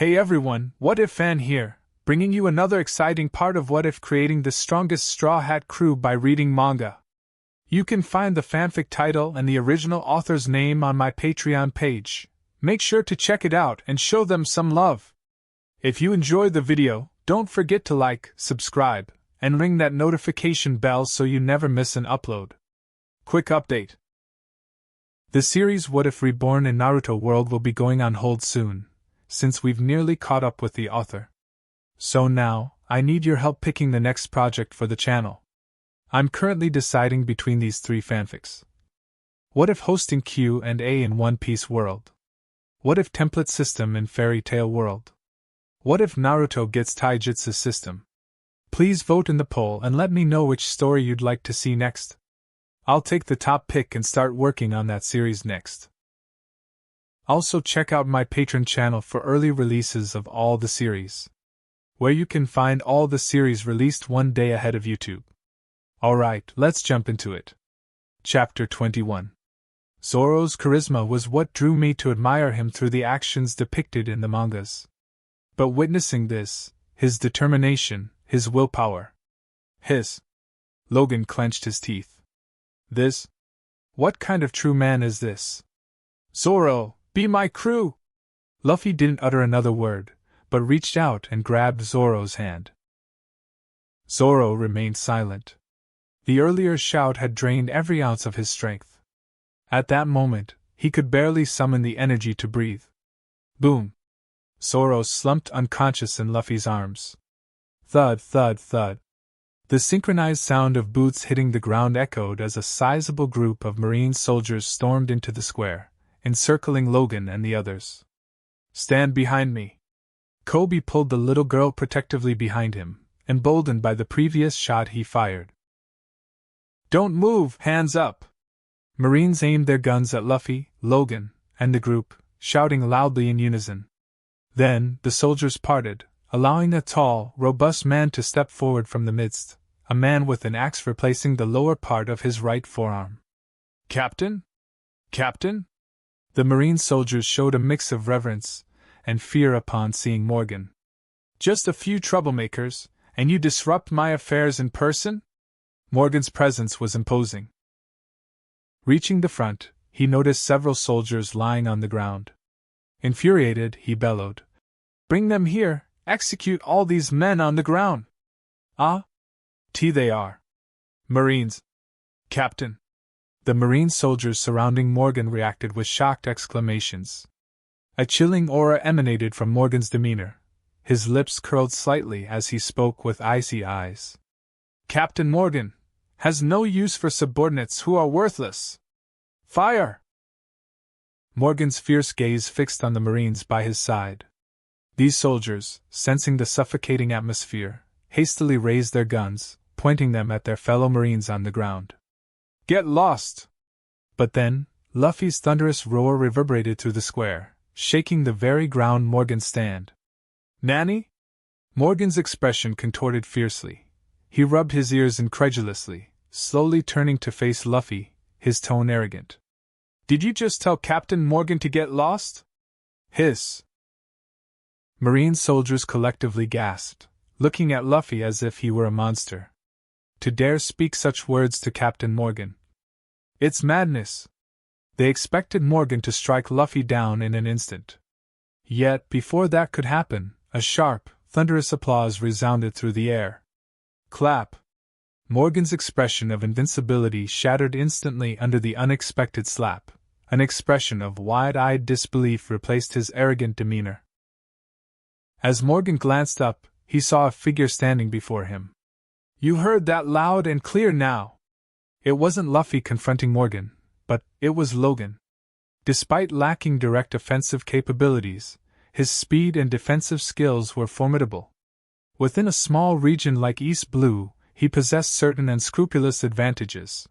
Hey everyone, What If Fan here, bringing you another exciting part of What If creating the strongest Straw Hat crew by reading manga. You can find the fanfic title and the original author's name on my Patreon page. Make sure to check it out and show them some love. If you enjoyed the video, don't forget to like, subscribe, and ring that notification bell so you never miss an upload. Quick update. The series What If Reborn in Naruto World will be going on hold soon, since we've nearly caught up with the author. So now, I need your help picking the next project for the channel. I'm currently deciding between these three fanfics. What if hosting Q&A in One Piece World? What if template system in Fairy Tail World? What if Naruto gets Taijutsu system? Please vote in the poll and let me know which story you'd like to see next. I'll take the top pick and start working on that series next. Also check out my Patreon channel for early releases of all the series, where you can find all the series released one day ahead of YouTube. Alright, let's jump into it. Chapter 21. Zoro's charisma was what drew me to admire him through the actions depicted in the mangas. But witnessing this, his determination, his willpower, Logan clenched his teeth. What kind of true man is this? Zoro, be my crew! Luffy didn't utter another word, but reached out and grabbed Zoro's hand. Zoro remained silent. The earlier shout had drained every ounce of his strength. At that moment, he could barely summon the energy to breathe. Boom! Zoro slumped unconscious in Luffy's arms. Thud, thud, thud. The synchronized sound of boots hitting the ground echoed as a sizable group of marine soldiers stormed into the square, encircling Logan and the others. Stand behind me. Kobe pulled the little girl protectively behind him, emboldened by the previous shot he fired. Don't move, hands up! Marines aimed their guns at Luffy, Logan, and the group, shouting loudly in unison. Then, the soldiers parted, allowing a tall, robust man to step forward from the midst, a man with an axe replacing the lower part of his right forearm. Captain? Captain? The Marine soldiers showed a mix of reverence and fear upon seeing Morgan. Just a few troublemakers, and you disrupt my affairs in person? Morgan's presence was imposing. Reaching the front, he noticed several soldiers lying on the ground. Infuriated, he bellowed, "Bring them here, execute all these men on the ground!" "Ah? They are. Marines. Captain." The Marine soldiers surrounding Morgan reacted with shocked exclamations. A chilling aura emanated from Morgan's demeanor. His lips curled slightly as he spoke with icy eyes. "Captain Morgan has no use for subordinates who are worthless. Fire!" Morgan's fierce gaze fixed on the Marines by his side. These soldiers, sensing the suffocating atmosphere, hastily raised their guns, pointing them at their fellow Marines on the ground. "Get lost!" But then, Luffy's thunderous roar reverberated through the square, shaking the very ground Morgan stand. "Nanny?" Morgan's expression contorted fiercely. He rubbed his ears incredulously, slowly turning to face Luffy, his tone arrogant. "Did you just tell Captain Morgan to get lost?" Marine soldiers collectively gasped, looking at Luffy as if he were a monster. To dare speak such words to Captain Morgan. It's madness. They expected Morgan to strike Luffy down in an instant. Yet, before that could happen, a sharp, thunderous applause resounded through the air. Clap! Morgan's expression of invincibility shattered instantly under the unexpected slap. An expression of wide-eyed disbelief replaced his arrogant demeanor. As Morgan glanced up, he saw a figure standing before him. You heard that loud and clear now. It wasn't Luffy confronting Morgan, but it was Logan. Despite lacking direct offensive capabilities, his speed and defensive skills were formidable. Within a small region like East Blue, he possessed certain unscrupulous advantages.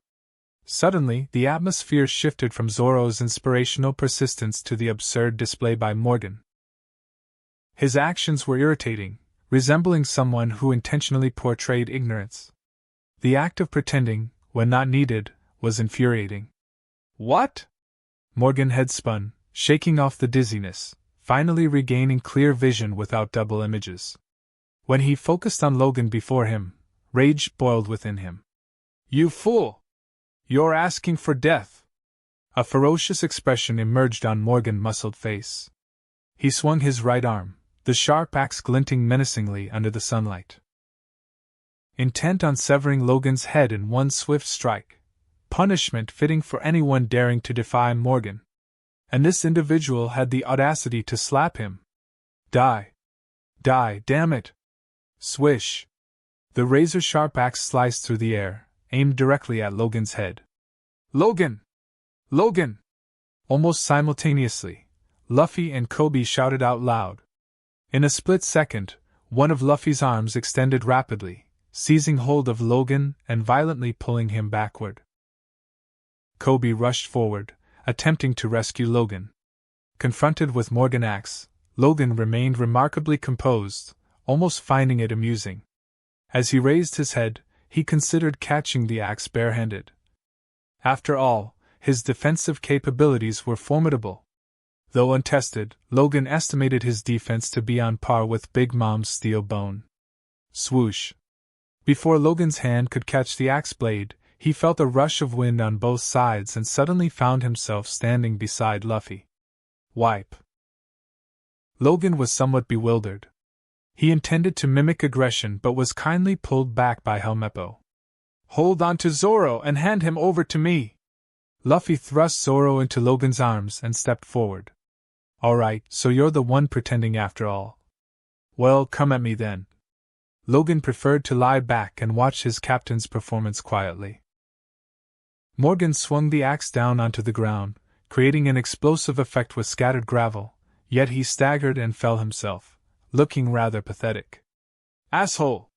Suddenly, the atmosphere shifted from Zoro's inspirational persistence to the absurd display by Morgan. His actions were irritating, resembling someone who intentionally portrayed ignorance. The act of pretending, when not needed, was infuriating. What? Morgan had spun, shaking off the dizziness, finally regaining clear vision without double images. When he focused on Logan before him, rage boiled within him. "You fool! You're asking for death!" A ferocious expression emerged on Morgan's muscled face. He swung his right arm, the sharp axe glinting menacingly under the sunlight. Intent on severing Logan's head in one swift strike, punishment fitting for anyone daring to defy Morgan. And this individual had the audacity to slap him. Die! Die, damn it! Swish! The razor-sharp axe sliced through the air, aimed directly at Logan's head. "Logan! Logan!" Almost simultaneously, Luffy and Kobe shouted out loud. In a split second, one of Luffy's arms extended rapidly, seizing hold of Logan and violently pulling him backward. Kobe rushed forward, attempting to rescue Logan. Confronted with Morgan's axe, Logan remained remarkably composed, almost finding it amusing. As he raised his head, he considered catching the axe barehanded. After all, his defensive capabilities were formidable. Though untested, Logan estimated his defense to be on par with Big Mom's steel bone. Swoosh! Before Logan's hand could catch the axe blade, he felt a rush of wind on both sides and suddenly found himself standing beside Luffy. Wipe! Logan was somewhat bewildered. He intended to mimic aggression but was kindly pulled back by Helmeppo. "Hold on to Zoro and hand him over to me!" Luffy thrust Zoro into Logan's arms and stepped forward. "Alright, so you're the one pretending after all. Well, come at me then." Logan preferred to lie back and watch his captain's performance quietly. Morgan swung the axe down onto the ground, creating an explosive effect with scattered gravel, yet he staggered and fell himself, looking rather pathetic. "Asshole!"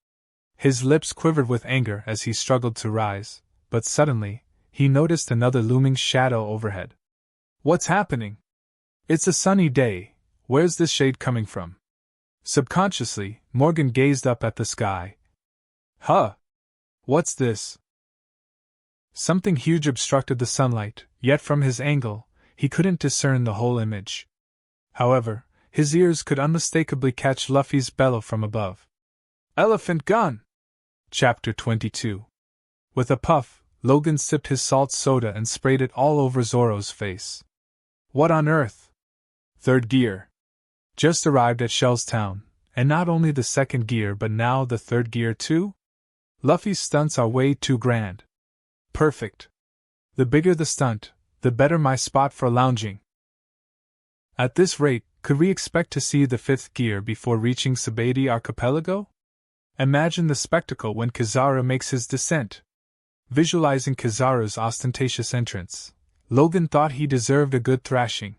His lips quivered with anger as he struggled to rise, but suddenly, he noticed another looming shadow overhead. "What's happening? It's a sunny day, where's this shade coming from?" Subconsciously, Morgan gazed up at the sky. "Huh! What's this?" Something huge obstructed the sunlight, yet from his angle, he couldn't discern the whole image. However, his ears could unmistakably catch Luffy's bellow from above. "Elephant gun!" Chapter 22. With a puff, Logan sipped his salt soda and sprayed it all over Zoro's face. "What on earth?" "Third gear. Just arrived at Shell's Town, and not only the second gear but now the third gear too? Luffy's stunts are way too grand." "Perfect. The bigger the stunt, the better my spot for lounging." At this rate, could we expect to see the fifth gear before reaching Sabaody Archipelago? Imagine the spectacle when Kizaru makes his descent. Visualizing Kizaru's ostentatious entrance, Logan thought he deserved a good thrashing.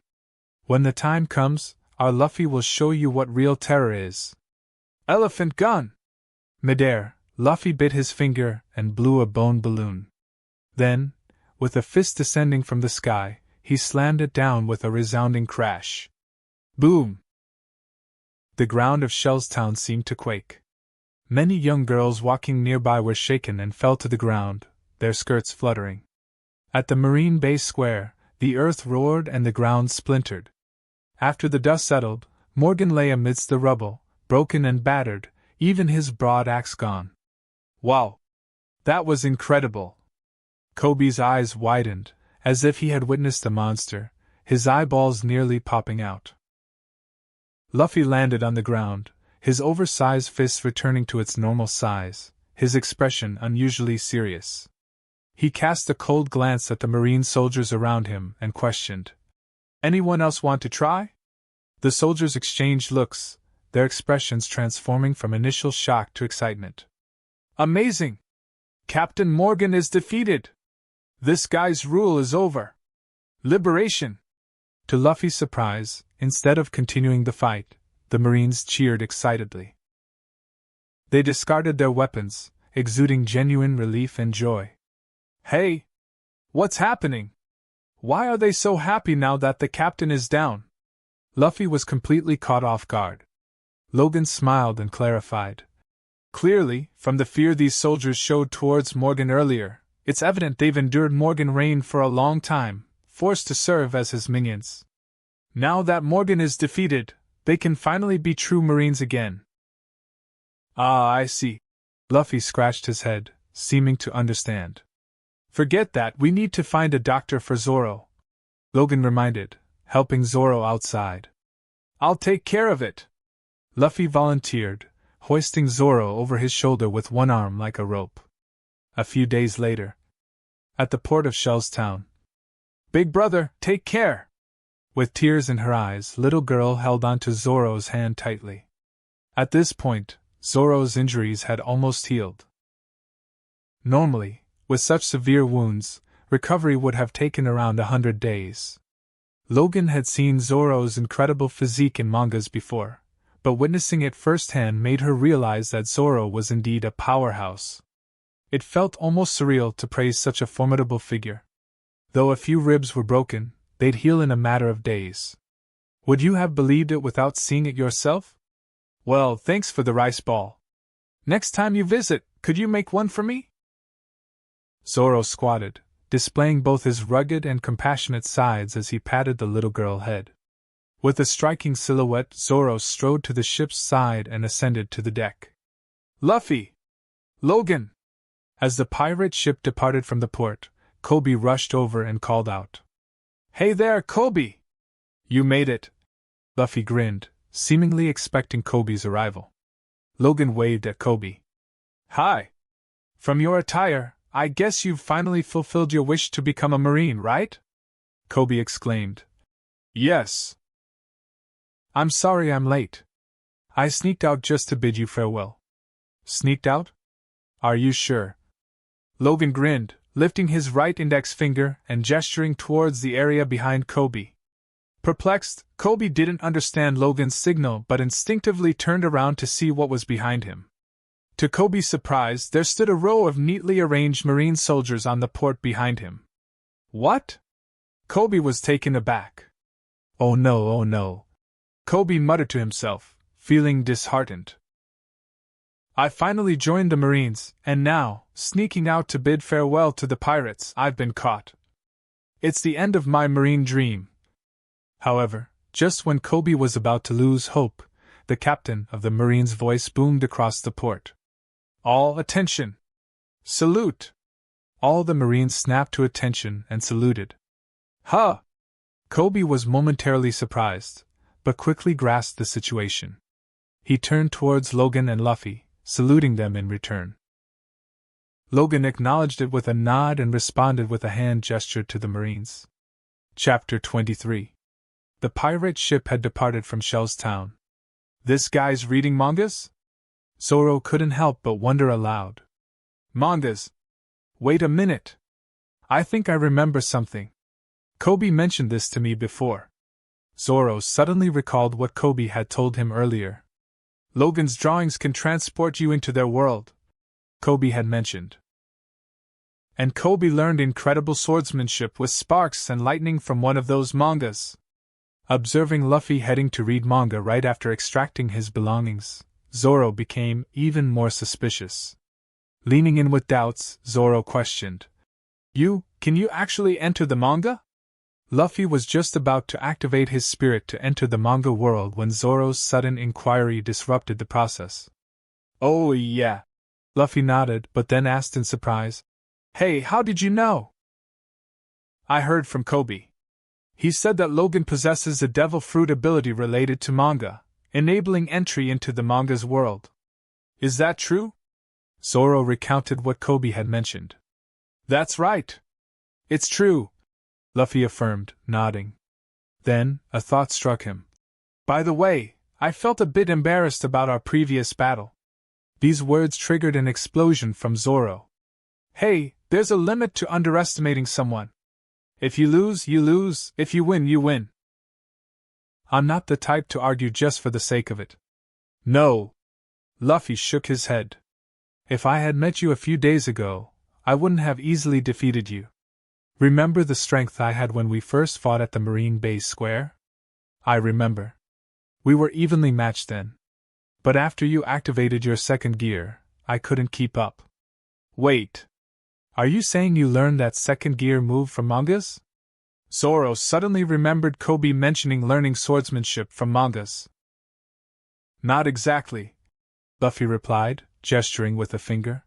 When the time comes, our Luffy will show you what real terror is. "Elephant gun!" Midair, Luffy bit his finger and blew a bone balloon. Then, with a fist descending from the sky, he slammed it down with a resounding crash. Boom! The ground of Shell's Town seemed to quake. Many young girls walking nearby were shaken and fell to the ground, their skirts fluttering. At the Marine Base Square, the earth roared and the ground splintered. After the dust settled, Morgan lay amidst the rubble, broken and battered, even his broad axe gone. "Wow! That was incredible!" Kobe's eyes widened, as if he had witnessed a monster, his eyeballs nearly popping out. Luffy landed on the ground, his oversized fist returning to its normal size, his expression unusually serious. He cast a cold glance at the marine soldiers around him and questioned, "Anyone else want to try?" The soldiers exchanged looks, their expressions transforming from initial shock to excitement. "Amazing! Captain Morgan is defeated! This guy's rule is over! Liberation!" To Luffy's surprise, instead of continuing the fight, the Marines cheered excitedly. They discarded their weapons, exuding genuine relief and joy. "Hey! What's happening? Why are they so happy now that the captain is down?" Luffy was completely caught off guard. Logan smiled and clarified. "Clearly, from the fear these soldiers showed towards Morgan earlier, it's evident they've endured Morgan reign for a long time, forced to serve as his minions." Now that Morgan is defeated, they can finally be true Marines again. Ah, I see. Luffy scratched his head, seeming to understand. Forget that, we need to find a doctor for Zoro, Logan reminded, helping Zoro outside. I'll take care of it, Luffy volunteered, hoisting Zoro over his shoulder with one arm like a rope. A few days later, at the port of Shell's Town. Big brother, take care! With tears in her eyes, little girl held onto Zoro's hand tightly. At this point, Zoro's injuries had almost healed. Normally, with such severe wounds, recovery would have taken around 100 days. Logan had seen Zoro's incredible physique in mangas before, but witnessing it firsthand made her realize that Zoro was indeed a powerhouse. It felt almost surreal to praise such a formidable figure. Though a few ribs were broken, they'd heal in a matter of days. Would you have believed it without seeing it yourself? Well, thanks for the rice ball. Next time you visit, could you make one for me? Zoro squatted, displaying both his rugged and compassionate sides as he patted the little girl's head. With a striking silhouette, Zoro strode to the ship's side and ascended to the deck. Luffy! Logan! As the pirate ship departed from the port, Kobe rushed over and called out. Hey there, Kobe! You made it! Luffy grinned, seemingly expecting Kobe's arrival. Logan waved at Kobe. Hi! From your attire, I guess you've finally fulfilled your wish to become a Marine, right? Kobe exclaimed. Yes. I'm sorry I'm late. I sneaked out just to bid you farewell. Sneaked out? Are you sure? Logan grinned, lifting his right index finger and gesturing towards the area behind Kobe. Perplexed, Kobe didn't understand Logan's signal but instinctively turned around to see what was behind him. To Kobe's surprise, there stood a row of neatly arranged Marine soldiers on the port behind him. What? Kobe was taken aback. Oh no, oh no. Kobe muttered to himself, feeling disheartened. I finally joined the Marines, and now, sneaking out to bid farewell to the pirates, I've been caught. It's the end of my Marine dream. However, just when Kobe was about to lose hope, the captain of the Marines' voice boomed across the port. All attention! Salute! All the Marines snapped to attention and saluted. Huh! Kobe was momentarily surprised, but quickly grasped the situation. He turned towards Logan and Luffy, saluting them in return. Logan acknowledged it with a nod and responded with a hand gesture to the Marines. Chapter 23. The pirate ship had departed from Shell's Town. This guy's reading mangas? Zoro couldn't help but wonder aloud. Mangas? Wait a minute. I think I remember something. Kobe mentioned this to me before. Zoro suddenly recalled what Kobe had told him earlier. Logan's drawings can transport you into their world, Kobe had mentioned. And Kobe learned incredible swordsmanship with sparks and lightning from one of those mangas. Observing Luffy heading to read manga right after extracting his belongings, Zoro became even more suspicious. Leaning in with doubts, Zoro questioned. Can you actually enter the manga? Luffy was just about to activate his spirit to enter the manga world when Zoro's sudden inquiry disrupted the process. Oh yeah. Luffy nodded, but then asked in surprise. Hey, how did you know? I heard from Kobe. He said that Logan possesses a devil fruit ability related to manga, enabling entry into the manga's world. Is that true? Zoro recounted what Kobe had mentioned. That's right. It's true, Luffy affirmed, nodding. Then, a thought struck him. By the way, I felt a bit embarrassed about our previous battle. These words triggered an explosion from Zoro. Hey, there's a limit to underestimating someone. If you lose, you lose. If you win, you win. I'm not the type to argue just for the sake of it. No. Luffy shook his head. If I had met you a few days ago, I wouldn't have easily defeated you. Remember the strength I had when we first fought at the Marine Base Square? I remember. We were evenly matched then. But after you activated your second gear, I couldn't keep up. Wait. Are you saying you learned that second gear move from mangas? Zoro suddenly remembered Kobe mentioning learning swordsmanship from mangas. Not exactly, Luffy replied, gesturing with a finger.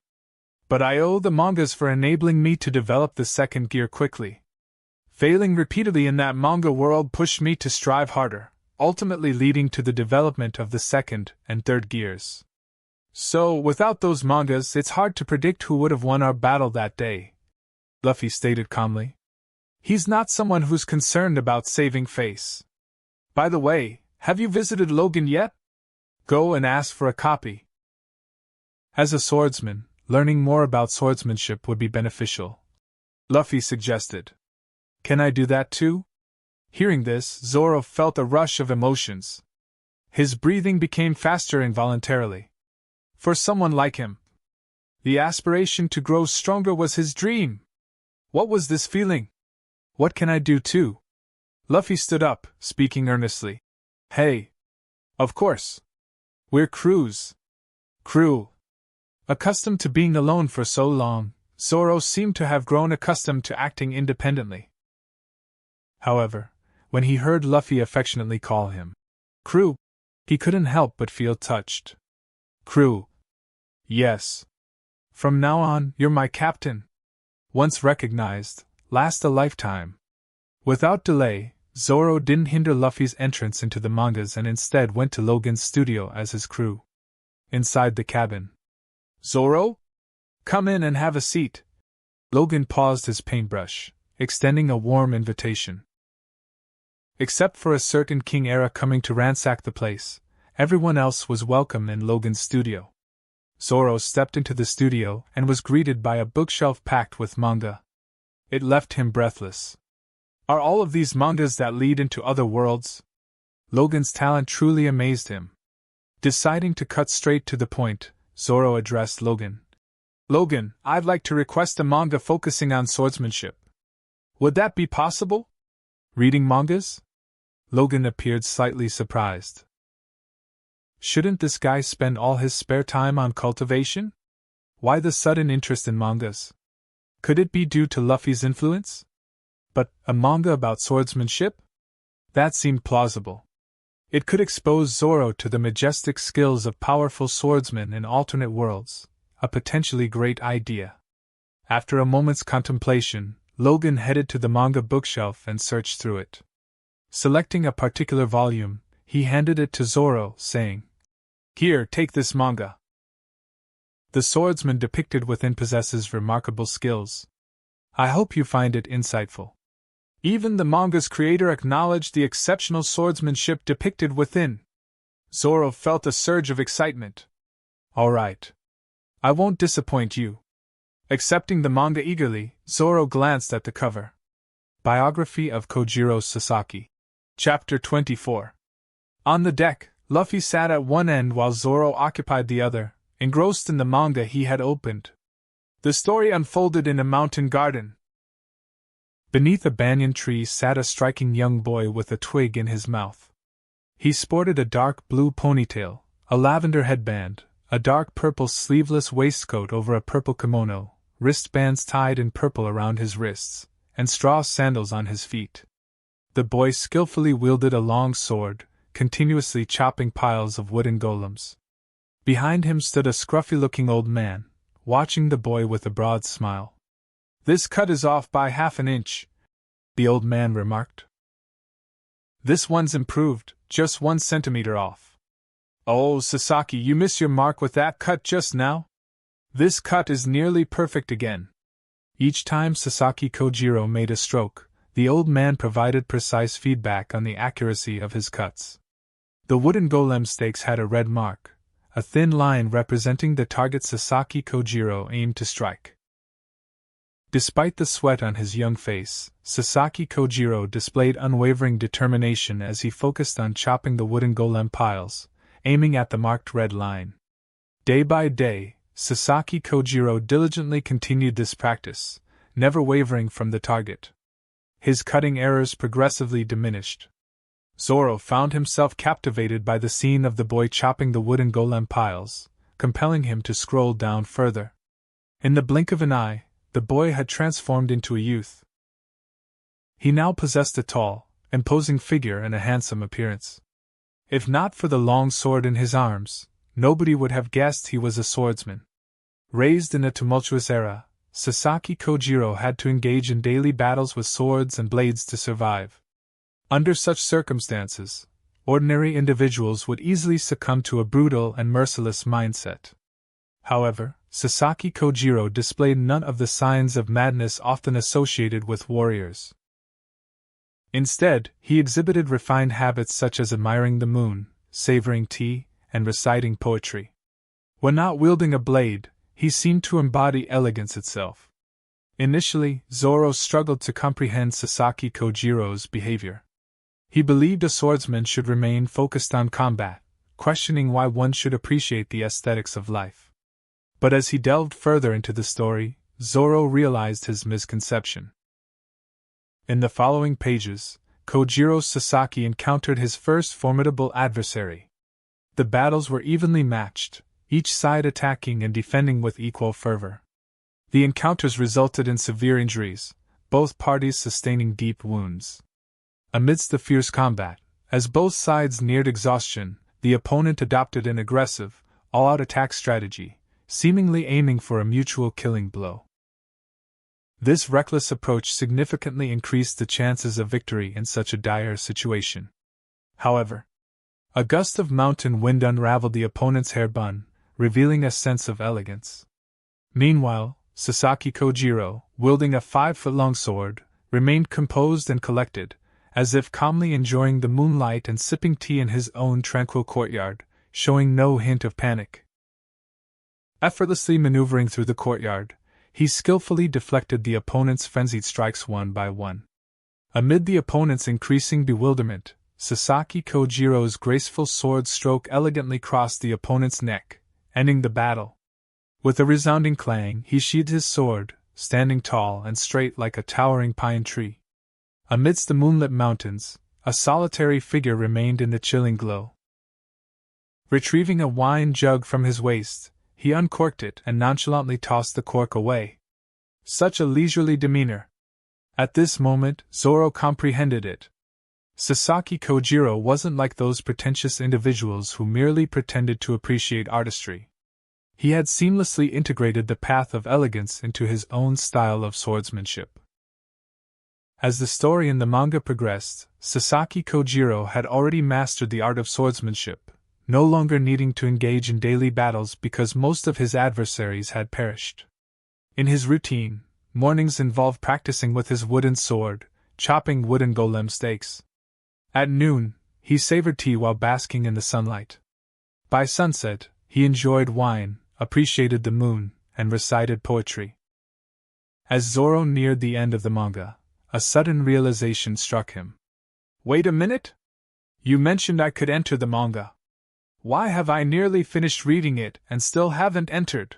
But I owe the mangas for enabling me to develop the second gear quickly. Failing repeatedly in that manga world pushed me to strive harder, ultimately leading to the development of the second and third gears. So, without those mangas, it's hard to predict who would have won our battle that day, Luffy stated calmly. He's not someone who's concerned about saving face. By the way, have you visited Logan yet? Go and ask for a copy. As a swordsman, learning more about swordsmanship would be beneficial, Luffy suggested. Can I do that too? Hearing this, Zoro felt a rush of emotions. His breathing became faster involuntarily. For someone like him, the aspiration to grow stronger was his dream. What was this feeling? What can I do too? Luffy stood up, speaking earnestly. Hey! Of course! We're crews. Crew. Accustomed to being alone for so long, Zoro seemed to have grown accustomed to acting independently. However, when he heard Luffy affectionately call him Crew, he couldn't help but feel touched. Crew. Yes. From now on, you're my captain. Once recognized, last a lifetime. Without delay, Zoro didn't hinder Luffy's entrance into the mangas and instead went to Logan's studio as his crew. Inside the cabin. Zoro? Come in and have a seat. Logan paused his paintbrush, extending a warm invitation. Except for a certain King Era coming to ransack the place, everyone else was welcome in Logan's studio. Zoro stepped into the studio and was greeted by a bookshelf packed with manga. It left him breathless. Are all of these mangas that lead into other worlds? Logan's talent truly amazed him. Deciding to cut straight to the point, Zoro addressed Logan. Logan, I'd like to request a manga focusing on swordsmanship. Would that be possible? Reading mangas? Logan appeared slightly surprised. Shouldn't this guy spend all his spare time on cultivation? Why the sudden interest in mangas? Could it be due to Luffy's influence? But a manga about swordsmanship? That seemed plausible. It could expose Zoro to the majestic skills of powerful swordsmen in alternate worlds, a potentially great idea. After a moment's contemplation, Logan headed to the manga bookshelf and searched through it. Selecting a particular volume, he handed it to Zoro, saying, Here, take this manga. The swordsman depicted within possesses remarkable skills. I hope you find it insightful. Even the manga's creator acknowledged the exceptional swordsmanship depicted within. Zoro felt a surge of excitement. All right. I won't disappoint you. Accepting the manga eagerly, Zoro glanced at the cover. Biography of Kojiro Sasaki. Chapter 24. On the deck, Luffy sat at one end while Zoro occupied the other, engrossed in the manga he had opened. The story unfolded in a mountain garden. Beneath a banyan tree sat a striking young boy with a twig in his mouth. He sported a dark blue ponytail, a lavender headband, a dark purple sleeveless waistcoat over a purple kimono, wristbands tied in purple around his wrists, and straw sandals on his feet. The boy skillfully wielded a long sword, continuously chopping piles of wooden golems. Behind him stood a scruffy-looking old man, watching the boy with a broad smile. This cut is off by half an inch, the old man remarked. This one's improved, just 1 centimeter off. Oh, Sasaki, you missed your mark with that cut just now? This cut is nearly perfect again. Each time Sasaki Kojiro made a stroke, the old man provided precise feedback on the accuracy of his cuts. The wooden golem stakes had a red mark, a thin line representing the target Sasaki Kojiro aimed to strike. Despite the sweat on his young face, Sasaki Kojiro displayed unwavering determination as he focused on chopping the wooden golem piles, aiming at the marked red line. Day by day, Sasaki Kojiro diligently continued this practice, never wavering from the target. His cutting errors progressively diminished. Zoro found himself captivated by the scene of the boy chopping the wooden golem piles, compelling him to scroll down further. In the blink of an eye, the boy had transformed into a youth. He now possessed a tall, imposing figure and a handsome appearance. If not for the long sword in his arms, nobody would have guessed he was a swordsman. Raised in a tumultuous era, Sasaki Kojiro had to engage in daily battles with swords and blades to survive. Under such circumstances, ordinary individuals would easily succumb to a brutal and merciless mindset. However, Sasaki Kojiro displayed none of the signs of madness often associated with warriors. Instead, he exhibited refined habits such as admiring the moon, savoring tea, and reciting poetry. When not wielding a blade, he seemed to embody elegance itself. Initially, Zoro struggled to comprehend Sasaki Kojiro's behavior. He believed a swordsman should remain focused on combat, questioning why one should appreciate the aesthetics of life. But as he delved further into the story, Zoro realized his misconception. In the following pages, Kojiro Sasaki encountered his first formidable adversary. The battles were evenly matched, each side attacking and defending with equal fervor. The encounters resulted in severe injuries, both parties sustaining deep wounds. Amidst the fierce combat, as both sides neared exhaustion, the opponent adopted an aggressive, all-out attack strategy, seemingly aiming for a mutual killing blow. This reckless approach significantly increased the chances of victory in such a dire situation. However, a gust of mountain wind unraveled the opponent's hair bun, revealing a sense of elegance. Meanwhile, Sasaki Kojiro, wielding a 5-foot-long sword, remained composed and collected, as if calmly enjoying the moonlight and sipping tea in his own tranquil courtyard, showing no hint of panic. Effortlessly maneuvering through the courtyard, he skillfully deflected the opponent's frenzied strikes one by one. Amid the opponent's increasing bewilderment, Sasaki Kojiro's graceful sword stroke elegantly crossed the opponent's neck, ending the battle. With a resounding clang, he sheathed his sword, standing tall and straight like a towering pine tree. Amidst the moonlit mountains, a solitary figure remained in the chilling glow. Retrieving a wine jug from his waist, he uncorked it and nonchalantly tossed the cork away. Such a leisurely demeanor! At this moment, Zoro comprehended it. Sasaki Kojiro wasn't like those pretentious individuals who merely pretended to appreciate artistry. He had seamlessly integrated the path of elegance into his own style of swordsmanship. As the story in the manga progressed, Sasaki Kojiro had already mastered the art of swordsmanship, no longer needing to engage in daily battles because most of his adversaries had perished. In his routine, mornings involved practicing with his wooden sword, chopping wooden golem steaks. At noon, he savored tea while basking in the sunlight. By sunset, he enjoyed wine, appreciated the moon, and recited poetry. As Zoro neared the end of the manga, a sudden realization struck him. Wait a minute? You mentioned I could enter the manga. Why have I nearly finished reading it and still haven't entered?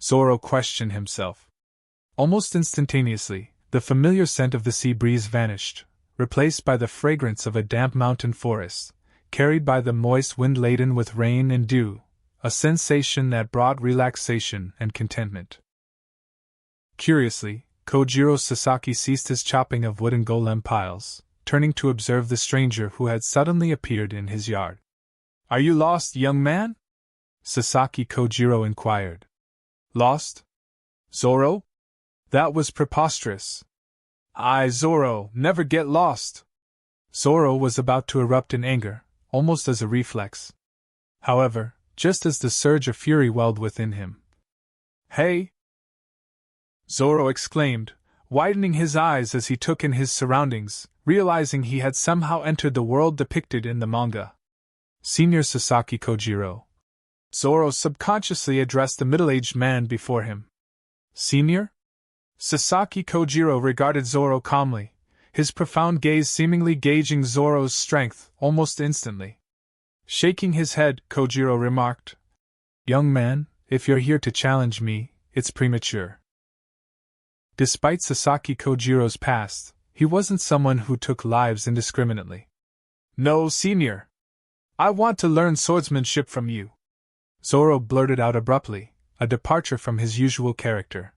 Zoro questioned himself. Almost instantaneously, the familiar scent of the sea breeze vanished, replaced by the fragrance of a damp mountain forest, carried by the moist wind laden with rain and dew, a sensation that brought relaxation and contentment. Curiously, Kojiro Sasaki ceased his chopping of wooden golem piles, turning to observe the stranger who had suddenly appeared in his yard. Are you lost, young man? Sasaki Kojiro inquired. Lost? Zoro? That was preposterous. I, Zoro, never get lost. Zoro was about to erupt in anger, almost as a reflex. However, just as the surge of fury welled within him. Hey! Zoro exclaimed, widening his eyes as he took in his surroundings, realizing he had somehow entered the world depicted in the manga. Senior Sasaki Kojiro. Zoro subconsciously addressed the middle-aged man before him. Senior? Sasaki Kojiro regarded Zoro calmly, his profound gaze seemingly gauging Zoro's strength almost instantly. Shaking his head, Kojiro remarked, Young man, if you're here to challenge me, it's premature. Despite Sasaki Kojiro's past, he wasn't someone who took lives indiscriminately. No, senior. I want to learn swordsmanship from you. Zoro blurted out abruptly, a departure from his usual character.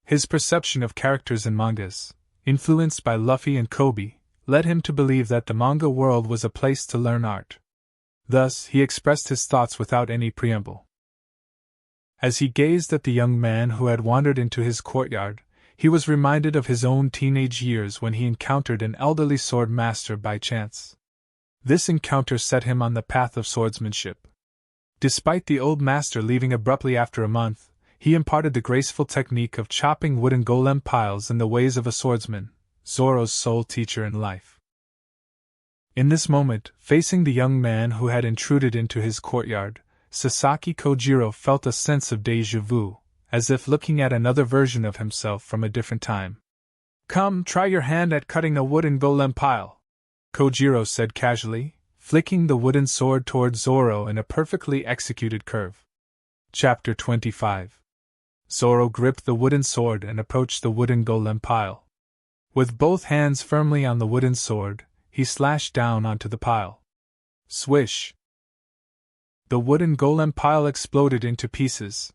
His perception of characters in mangas, influenced by Luffy and Kobe, led him to believe that the manga world was a place to learn art. Thus, he expressed his thoughts without any preamble. As he gazed at the young man who had wandered into his courtyard, he was reminded of his own teenage years when he encountered an elderly sword master by chance. This encounter set him on the path of swordsmanship. Despite the old master leaving abruptly after a month, he imparted the graceful technique of chopping wooden golem piles in the ways of a swordsman, Zoro's sole teacher in life. In this moment, facing the young man who had intruded into his courtyard, Sasaki Kojiro felt a sense of déjà vu, as if looking at another version of himself from a different time. "Come, try your hand at cutting a wooden golem pile," Kojiro said casually, flicking the wooden sword toward Zoro in a perfectly executed curve. Chapter 25. Zoro gripped the wooden sword and approached the wooden golem pile. With both hands firmly on the wooden sword, he slashed down onto the pile. Swish! The wooden golem pile exploded into pieces.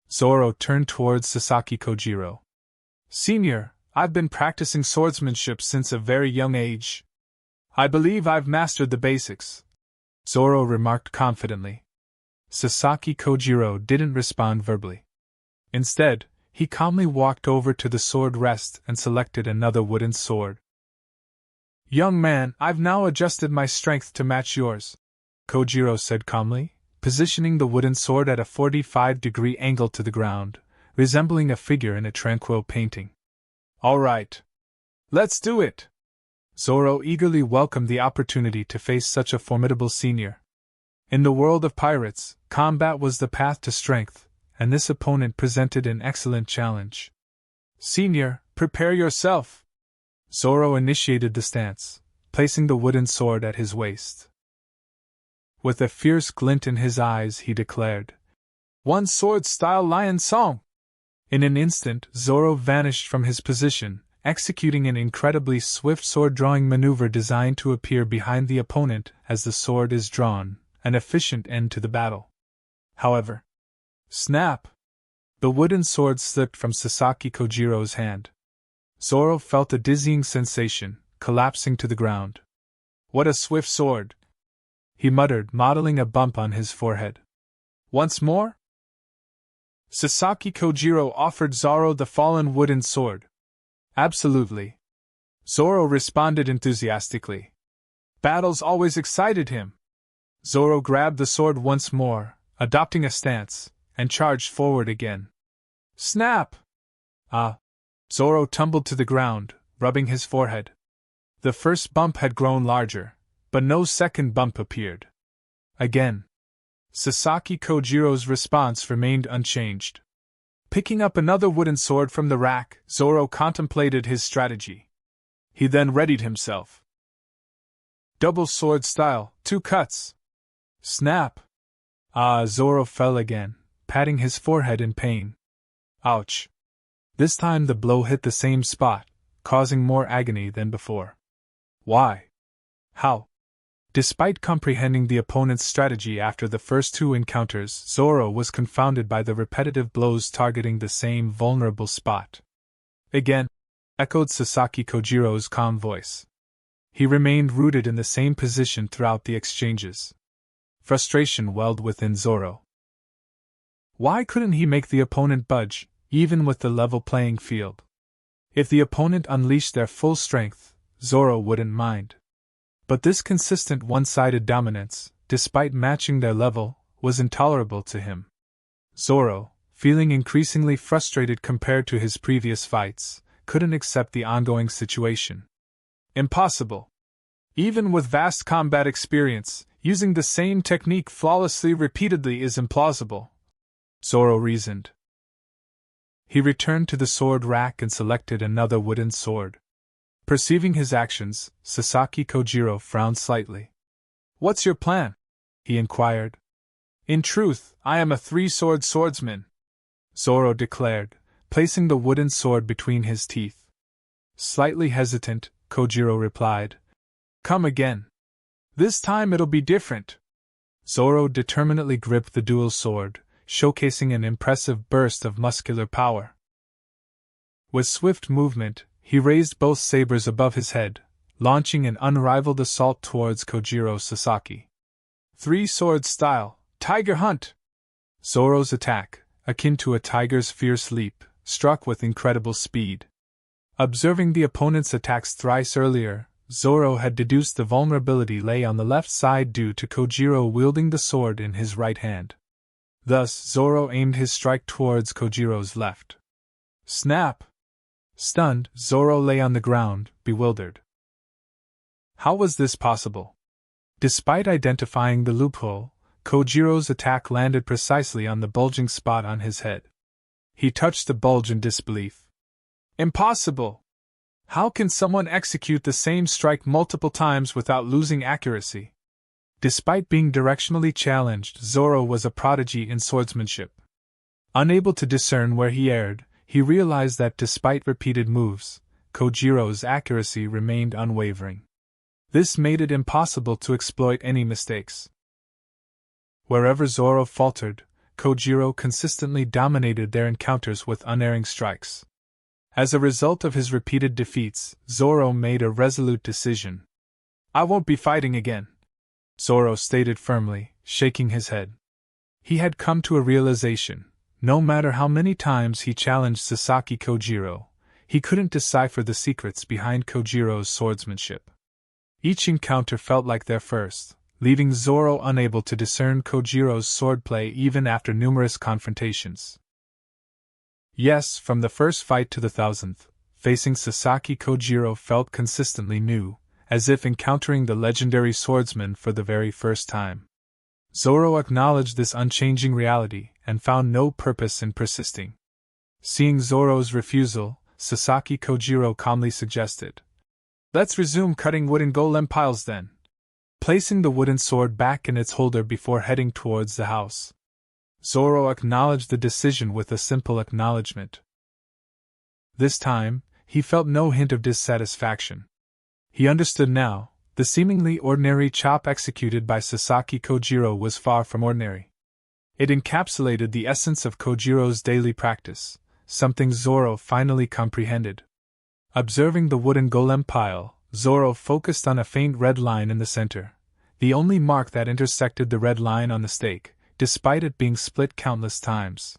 Zoro turned towards Sasaki Kojiro. "Senior, I've been practicing swordsmanship since a very young age. I believe I've mastered the basics," Zoro remarked confidently. Sasaki Kojiro didn't respond verbally. Instead, he calmly walked over to the sword rest and selected another wooden sword. "Young man, I've now adjusted my strength to match yours," Kojiro said calmly, positioning the wooden sword at a 45-degree angle to the ground, resembling a figure in a tranquil painting. "All right. Let's do it!" Zoro eagerly welcomed the opportunity to face such a formidable senior. In the world of pirates, combat was the path to strength, and this opponent presented an excellent challenge. "Senior, prepare yourself!" Zoro initiated the stance, placing the wooden sword at his waist. With a fierce glint in his eyes, he declared, "One sword style lion song!" In an instant, Zoro vanished from his position, executing an incredibly swift sword-drawing maneuver designed to appear behind the opponent as the sword is drawn, an efficient end to the battle. However, snap! The wooden sword slipped from Sasaki Kojiro's hand. Zoro felt a dizzying sensation, collapsing to the ground. "What a swift sword!" he muttered, modeling a bump on his forehead. "Once more?" Sasaki Kojiro offered Zoro the fallen wooden sword. "Absolutely," Zoro responded enthusiastically. Battles always excited him. Zoro grabbed the sword once more, adopting a stance, and charged forward again. Snap! Ah! Zoro tumbled to the ground, rubbing his forehead. The first bump had grown larger, but no second bump appeared. Again. Sasaki Kojiro's response remained unchanged. Picking up another wooden sword from the rack, Zoro contemplated his strategy. He then readied himself. Double sword style, 2 cuts. Snap! Ah! Zoro fell again, patting his forehead in pain. Ouch! This time the blow hit the same spot, causing more agony than before. Why? How? Despite comprehending the opponent's strategy after the first 2 encounters, Zoro was confounded by the repetitive blows targeting the same vulnerable spot. Again, echoed Sasaki Kojiro's calm voice. He remained rooted in the same position throughout the exchanges. Frustration welled within Zoro. Why couldn't he make the opponent budge, even with the level playing field? If the opponent unleashed their full strength, Zoro wouldn't mind. But this consistent one-sided dominance, despite matching their level, was intolerable to him. Zoro, feeling increasingly frustrated compared to his previous fights, couldn't accept the ongoing situation. Impossible! Even with vast combat experience, using the same technique flawlessly repeatedly is implausible, Zoro reasoned. He returned to the sword rack and selected another wooden sword. Perceiving his actions, Sasaki Kojiro frowned slightly. What's your plan? He inquired. In truth, I am a 3-sword swordsman, Zoro declared, placing the wooden sword between his teeth. Slightly hesitant, Kojiro replied. Come again. This time it'll be different. Zoro determinedly gripped the dual sword, showcasing an impressive burst of muscular power. With swift movement, he raised both sabers above his head, launching an unrivaled assault towards Kojiro Sasaki. Three-sword style, Tiger Hunt! Zoro's attack, akin to a tiger's fierce leap, struck with incredible speed. Observing the opponent's attacks thrice earlier, Zoro had deduced the vulnerability lay on the left side due to Kojiro wielding the sword in his right hand. Thus, Zoro aimed his strike towards Kojiro's left. Snap! Stunned, Zoro lay on the ground, bewildered. How was this possible? Despite identifying the loophole, Kojiro's attack landed precisely on the bulging spot on his head. He touched the bulge in disbelief. Impossible! How can someone execute the same strike multiple times without losing accuracy? Despite being directionally challenged, Zoro was a prodigy in swordsmanship. Unable to discern where he erred, he realized that despite repeated moves, Kojiro's accuracy remained unwavering. This made it impossible to exploit any mistakes. Wherever Zoro faltered, Kojiro consistently dominated their encounters with unerring strikes. As a result of his repeated defeats, Zoro made a resolute decision. I won't be fighting again, Zoro stated firmly, shaking his head. He had come to a realization: no matter how many times he challenged Sasaki Kojiro, he couldn't decipher the secrets behind Kojiro's swordsmanship. Each encounter felt like their first, leaving Zoro unable to discern Kojiro's swordplay even after numerous confrontations. Yes, from the first fight to the 1000th, facing Sasaki, Kojiro felt consistently new, as if encountering the legendary swordsman for the very first time. Zoro acknowledged this unchanging reality and found no purpose in persisting. Seeing Zoro's refusal, Sasaki Kojiro calmly suggested, "Let's resume cutting wooden golem piles then," placing the wooden sword back in its holder before heading towards the house. Zoro acknowledged the decision with a simple acknowledgement. This time, he felt no hint of dissatisfaction. He understood now: the seemingly ordinary chop executed by Sasaki Kojiro was far from ordinary. It encapsulated the essence of Kojiro's daily practice, something Zoro finally comprehended. Observing the wooden golem pile, Zoro focused on a faint red line in the center, the only mark that intersected the red line on the stake, despite it being split countless times.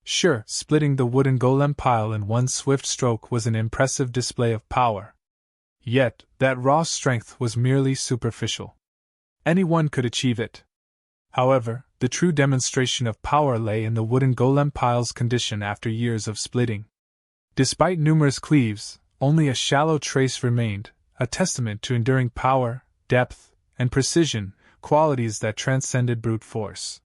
Sure, splitting the wooden golem pile in one swift stroke was an impressive display of power. Yet, that raw strength was merely superficial. Anyone could achieve it. However, the true demonstration of power lay in the wooden golem pile's condition after years of splitting. Despite numerous cleaves, only a shallow trace remained, a testament to enduring power, depth, and precision, qualities that transcended brute force.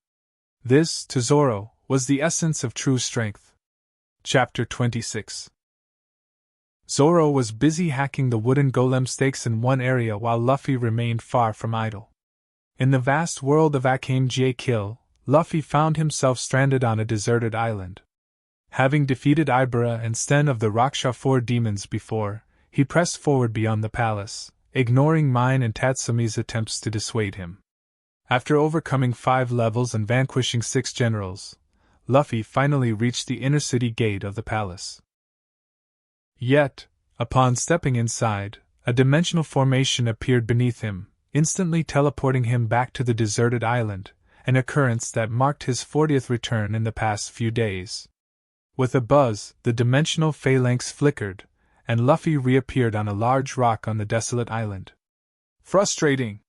This, to Zoro, was the essence of true strength. Chapter 26. Zoro was busy hacking the wooden golem stakes in one area while Luffy remained far from idle. In the vast world of Akame Kill, Luffy found himself stranded on a deserted island. Having defeated Ibara and Sten of the Raksha 4 demons before, he pressed forward beyond the palace, ignoring Mine and Tatsumi's attempts to dissuade him. After overcoming 5 levels and vanquishing 6 generals, Luffy finally reached the inner city gate of the palace. Yet, upon stepping inside, a dimensional formation appeared beneath him, instantly teleporting him back to the deserted island, an occurrence that marked his 40th return in the past few days. With a buzz, the dimensional phalanx flickered, and Luffy reappeared on a large rock on the desolate island. Frustrating!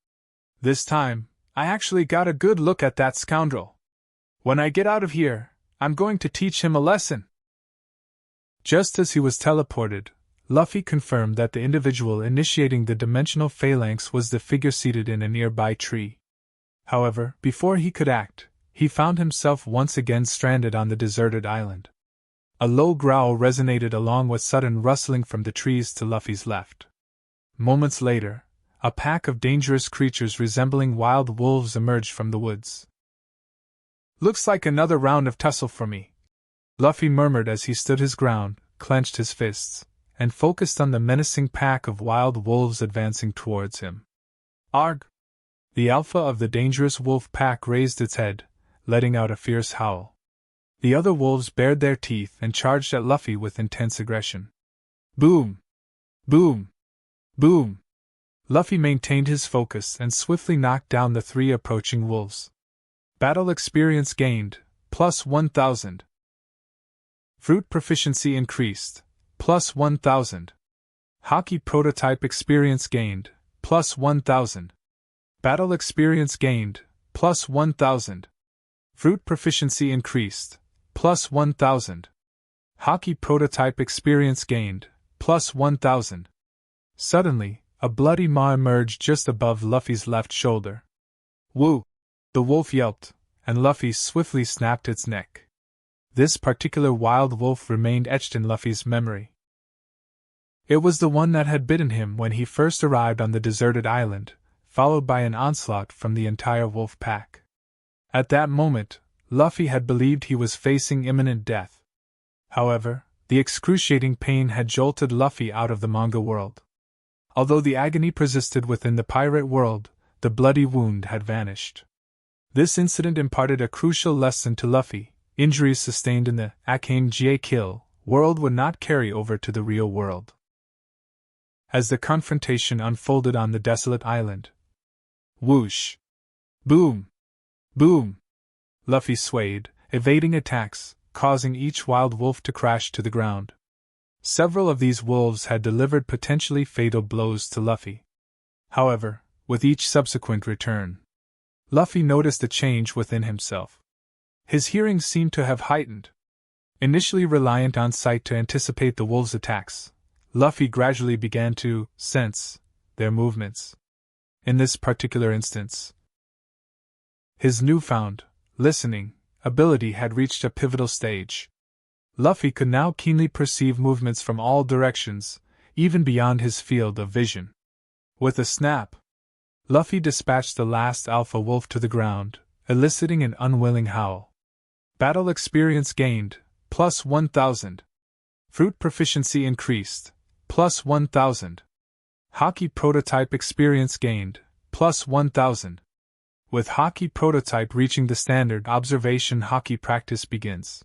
This time, I actually got a good look at that scoundrel. When I get out of here, I'm going to teach him a lesson. Just as he was teleported, Luffy confirmed that the individual initiating the dimensional phalanx was the figure seated in a nearby tree. However, before he could act, he found himself once again stranded on the deserted island. A low growl resonated along with sudden rustling from the trees to Luffy's left. Moments later, a pack of dangerous creatures resembling wild wolves emerged from the woods. Looks like another round of tussle for me, Luffy murmured as he stood his ground, clenched his fists, and focused on the menacing pack of wild wolves advancing towards him. Arg! The alpha of the dangerous wolf pack raised its head, letting out a fierce howl. The other wolves bared their teeth and charged at Luffy with intense aggression. Boom! Boom! Boom! Luffy maintained his focus and swiftly knocked down the 3 approaching wolves. Battle experience gained, plus 1000. Fruit proficiency increased, plus 1000. Haki prototype experience gained, plus 1000. Battle experience gained, plus 1000. Fruit proficiency increased, plus 1000. Haki prototype experience gained, plus 1000. Suddenly, a bloody maw emerged just above Luffy's left shoulder. Woo! The wolf yelped, and Luffy swiftly snapped its neck. This particular wild wolf remained etched in Luffy's memory. It was the one that had bitten him when he first arrived on the deserted island, followed by an onslaught from the entire wolf pack. At that moment, Luffy had believed he was facing imminent death. However, the excruciating pain had jolted Luffy out of the manga world. Although the agony persisted within the pirate world, the bloody wound had vanished. This incident imparted a crucial lesson to Luffy: injuries sustained in the Akane world would not carry over to the real world. As the confrontation unfolded on the desolate island, whoosh! Boom! Boom! Luffy swayed, evading attacks, causing each wild wolf to crash to the ground. Several of these wolves had delivered potentially fatal blows to Luffy. However, with each subsequent return, Luffy noticed a change within himself. His hearing seemed to have heightened. Initially reliant on sight to anticipate the wolves' attacks, Luffy gradually began to sense their movements. In this particular instance, his newfound listening ability had reached a pivotal stage. Luffy could now keenly perceive movements from all directions, even beyond his field of vision. With a snap, Luffy dispatched the last alpha wolf to the ground, eliciting an unwilling howl. Battle experience gained, plus 1000. Fruit proficiency increased, plus 1000. Haki prototype experience gained, plus 1000. With Haki prototype reaching the standard, observation Haki practice begins.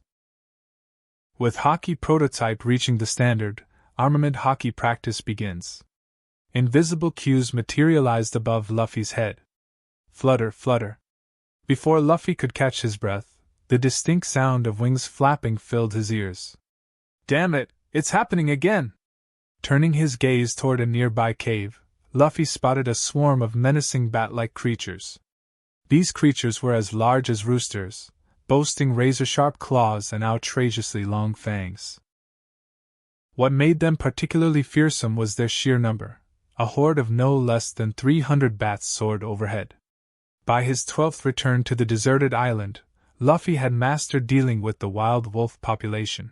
With Haki prototype reaching the standard, armament Haki practice begins. Invisible cues materialized above Luffy's head. Flutter, flutter. Before Luffy could catch his breath, the distinct sound of wings flapping filled his ears. Damn it, it's happening again! Turning his gaze toward a nearby cave, Luffy spotted a swarm of menacing bat-like creatures. These creatures were as large as roosters, boasting razor-sharp claws and outrageously long fangs. What made them particularly fearsome was their sheer number. A horde of no less than 300 bats soared overhead. By his 12th return to the deserted island, Luffy had mastered dealing with the wild wolf population.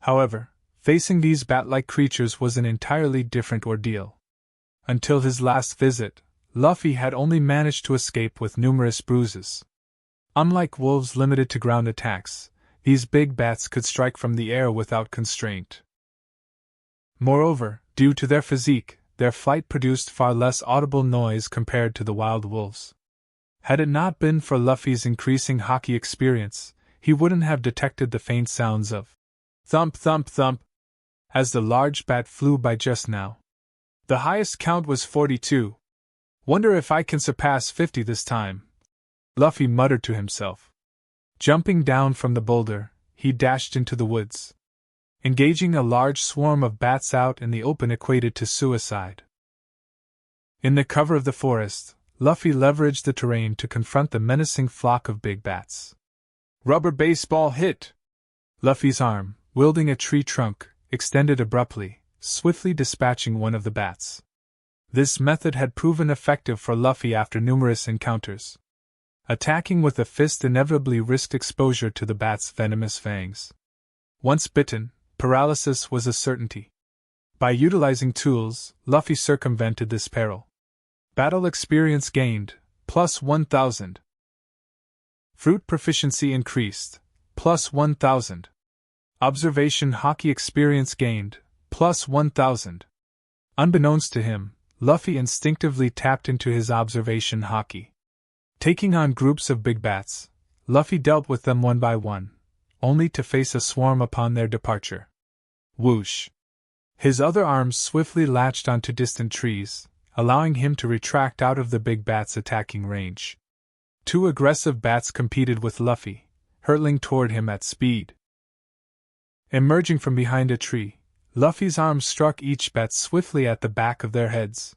However, facing these bat-like creatures was an entirely different ordeal. Until his last visit, Luffy had only managed to escape with numerous bruises. Unlike wolves limited to ground attacks, these big bats could strike from the air without constraint. Moreover, due to their physique, their flight produced far less audible noise compared to the wild wolves. Had it not been for Luffy's increasing Haki experience, he wouldn't have detected the faint sounds of thump thump thump as the large bat flew by just now. The highest count was 42. Wonder if I can surpass 50 this time, Luffy muttered to himself. Jumping down from the boulder, he dashed into the woods. Engaging a large swarm of bats out in the open equated to suicide. In the cover of the forest, Luffy leveraged the terrain to confront the menacing flock of big bats. Rubber baseball hit! Luffy's arm, wielding a tree trunk, extended abruptly, swiftly dispatching one of the bats. This method had proven effective for Luffy after numerous encounters. Attacking with a fist inevitably risked exposure to the bat's venomous fangs. Once bitten, paralysis was a certainty. By utilizing tools, Luffy circumvented this peril. Battle experience gained, plus 1000. Fruit proficiency increased, plus 1000. Observation Haki experience gained, plus 1000. Unbeknownst to him, Luffy instinctively tapped into his observation Haki. Taking on groups of big bats, Luffy dealt with them one by one, only to face a swarm upon their departure. Whoosh! His other arms swiftly latched onto distant trees, allowing him to retract out of the big bat's attacking range. Two aggressive bats competed with Luffy, hurtling toward him at speed. Emerging from behind a tree, Luffy's arms struck each bat swiftly at the back of their heads.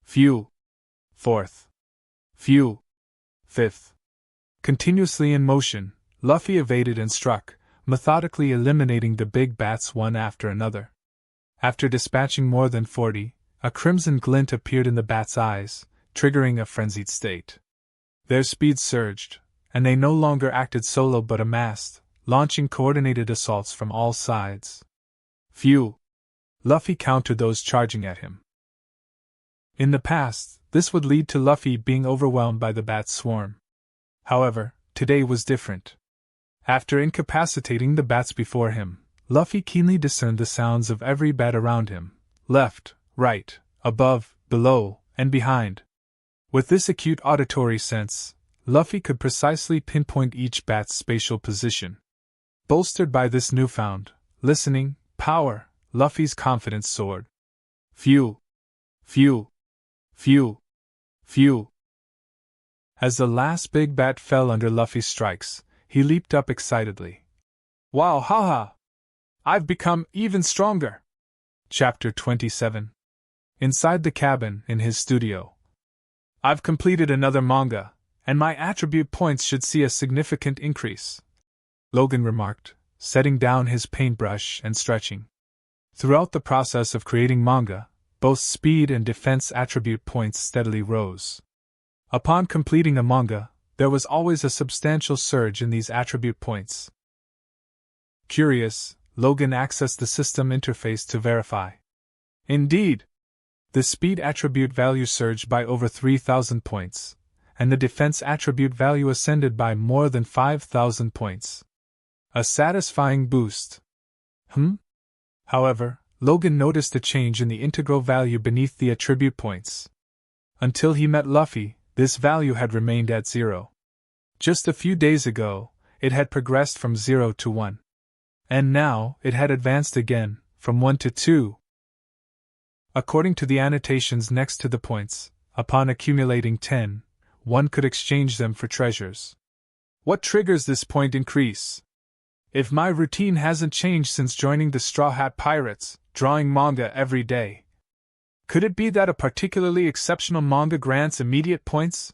Phew! Fourth. Phew! Fifth. Continuously in motion, Luffy evaded and struck, methodically eliminating the big bats one after another. After dispatching more than 40, a crimson glint appeared in the bats' eyes, triggering a frenzied state. Their speed surged, and they no longer acted solo but amassed, launching coordinated assaults from all sides. Phew! Luffy countered those charging at him. In the past, this would lead to Luffy being overwhelmed by the bat swarm. However, today was different. After incapacitating the bats before him, Luffy keenly discerned the sounds of every bat around him, left, right, above, below, and behind. With this acute auditory sense, Luffy could precisely pinpoint each bat's spatial position. Bolstered by this newfound, listening, power, Luffy's confidence soared. Phew! Phew! Phew! Phew! As the last big bat fell under Luffy's strikes, he leaped up excitedly. Wow, haha! I've become even stronger! Chapter 27. Inside the cabin, in his studio. I've completed another manga, and my attribute points should see a significant increase, Logan remarked, setting down his paintbrush and stretching. Throughout the process of creating manga, both speed and defense attribute points steadily rose. Upon completing a manga, there was always a substantial surge in these attribute points. Curious, Logan accessed the system interface to verify. Indeed! The speed attribute value surged by over 3,000 points, and the defense attribute value ascended by more than 5,000 points. A satisfying boost. However, Logan noticed a change in the integral value beneath the attribute points. Until he met Luffy, this value had remained at 0. Just a few days ago, it had progressed from 0 to 1. And now, it had advanced again, from 1 to 2. According to the annotations next to the points, upon accumulating 10, one could exchange them for treasures. What triggers this point increase? If my routine hasn't changed since joining the Straw Hat Pirates, drawing manga every day, could it be that a particularly exceptional manga grants immediate points?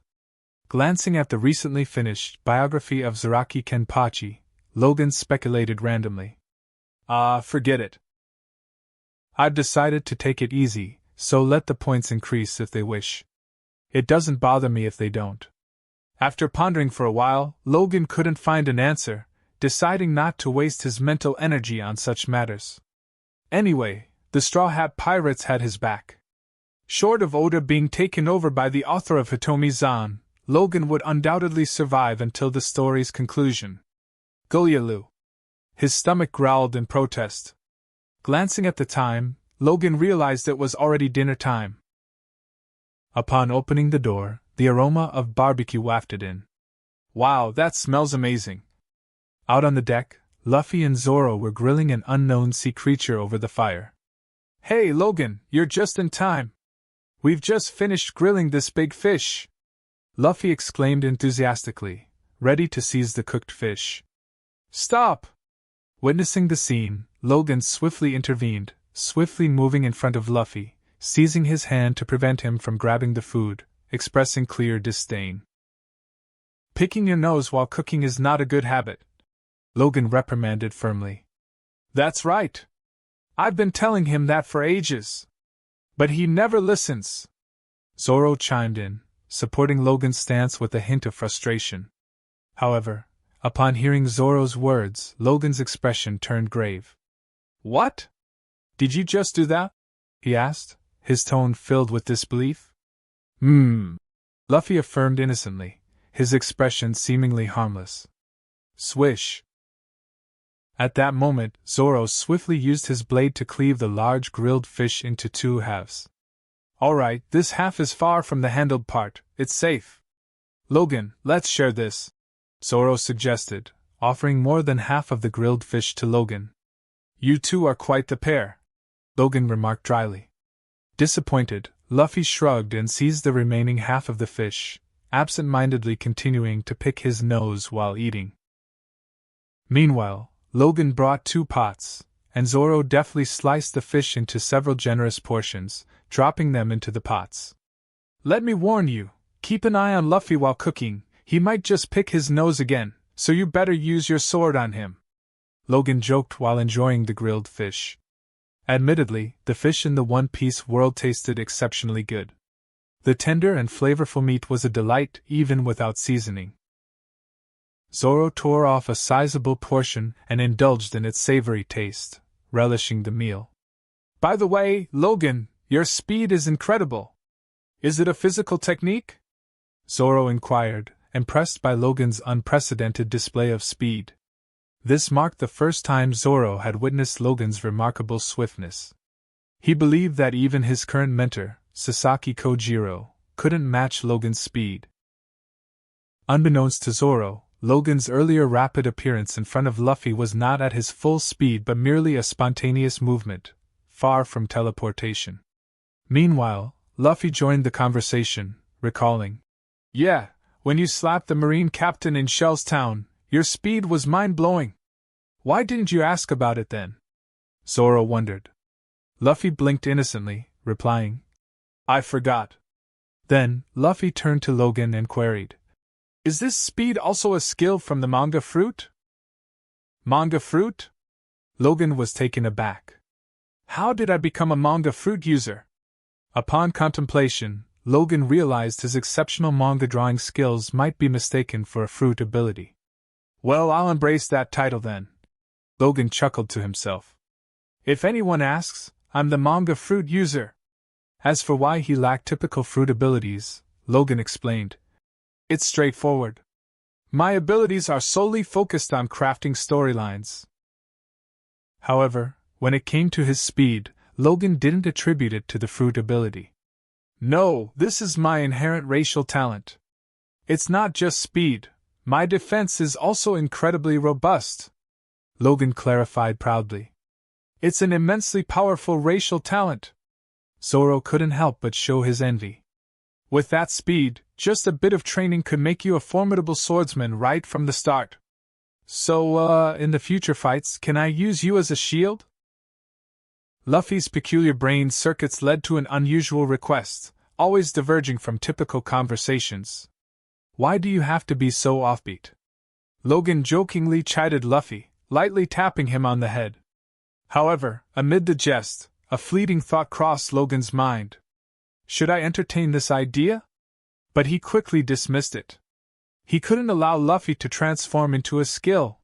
Glancing at the recently finished biography of Zaraki Kenpachi, Logan speculated randomly. Forget it. I've decided to take it easy, so let the points increase if they wish. It doesn't bother me if they don't. After pondering for a while, Logan couldn't find an answer, deciding not to waste his mental energy on such matters. Anyway, the Straw Hat Pirates had his back. Short of Oda being taken over by the author of Hitomi-zan, Logan would undoubtedly survive until the story's conclusion. Gulyalu. His stomach growled in protest. Glancing at the time, Logan realized it was already dinner time. Upon opening the door, the aroma of barbecue wafted in. Wow, that smells amazing. Out on the deck, Luffy and Zoro were grilling an unknown sea creature over the fire. Hey Logan, you're just in time. We've just finished grilling this big fish, Luffy exclaimed enthusiastically, ready to seize the cooked fish. Stop! Witnessing the scene, Logan swiftly intervened, swiftly moving in front of Luffy, seizing his hand to prevent him from grabbing the food, expressing clear disdain. Picking your nose while cooking is not a good habit, Logan reprimanded firmly. That's right. I've been telling him that for ages. But he never listens. Zoro chimed in, supporting Logan's stance with a hint of frustration. However, upon hearing Zoro's words, Logan's expression turned grave. What? Did you just do that? He asked, his tone filled with disbelief. Luffy affirmed innocently, his expression seemingly harmless. Swish. At that moment, Zoro swiftly used his blade to cleave the large grilled fish into two halves. Alright, this half is far from the handled part, it's safe. Logan, let's share this, Zoro suggested, offering more than half of the grilled fish to Logan. You two are quite the pair. Logan remarked dryly. Disappointed, Luffy shrugged and seized the remaining half of the fish, absent-mindedly continuing to pick his nose while eating. Meanwhile, Logan brought 2 pots, and Zoro deftly sliced the fish into several generous portions, dropping them into the pots. Let me warn you, keep an eye on Luffy while cooking, he might just pick his nose again, so you better use your sword on him, Logan joked while enjoying the grilled fish. Admittedly, the fish in the One Piece world tasted exceptionally good. The tender and flavorful meat was a delight even without seasoning. Zoro tore off a sizable portion and indulged in its savory taste, relishing the meal. By the way, Logan, your speed is incredible. Is it a physical technique? Zoro inquired, impressed by Logan's unprecedented display of speed. This marked the first time Zoro had witnessed Logan's remarkable swiftness. He believed that even his current mentor, Sasaki Kojiro, couldn't match Logan's speed. Unbeknownst to Zoro, Logan's earlier rapid appearance in front of Luffy was not at his full speed but merely a spontaneous movement, far from teleportation. Meanwhile, Luffy joined the conversation, recalling, "Yeah, when you slapped the Marine captain in Shell's Town, your speed was mind-blowing. Why didn't you ask about it then?" Zoro wondered. Luffy blinked innocently, replying, "I forgot." Then, Luffy turned to Logan and queried, "Is this speed also a skill from the manga fruit?" Manga fruit? Logan was taken aback. How did I become a manga fruit user? Upon contemplation, Logan realized his exceptional manga drawing skills might be mistaken for a fruit ability. Well, I'll embrace that title then. Logan chuckled to himself. If anyone asks, I'm the manga fruit user. As for why he lacked typical fruit abilities, Logan explained. It's straightforward. My abilities are solely focused on crafting storylines. However, when it came to his speed, Logan didn't attribute it to the fruit ability. No, this is my inherent racial talent. It's not just speed, my defense is also incredibly robust, Logan clarified proudly. It's an immensely powerful racial talent. Zoro couldn't help but show his envy. With that speed, just a bit of training could make you a formidable swordsman right from the start. So, in the future fights, can I use you as a shield? Luffy's peculiar brain circuits led to an unusual request, always diverging from typical conversations. Why do you have to be so offbeat? Logan jokingly chided Luffy, lightly tapping him on the head. However, amid the jest, a fleeting thought crossed Logan's mind. Should I entertain this idea? But he quickly dismissed it. He couldn't allow Luffy to transform into a skill.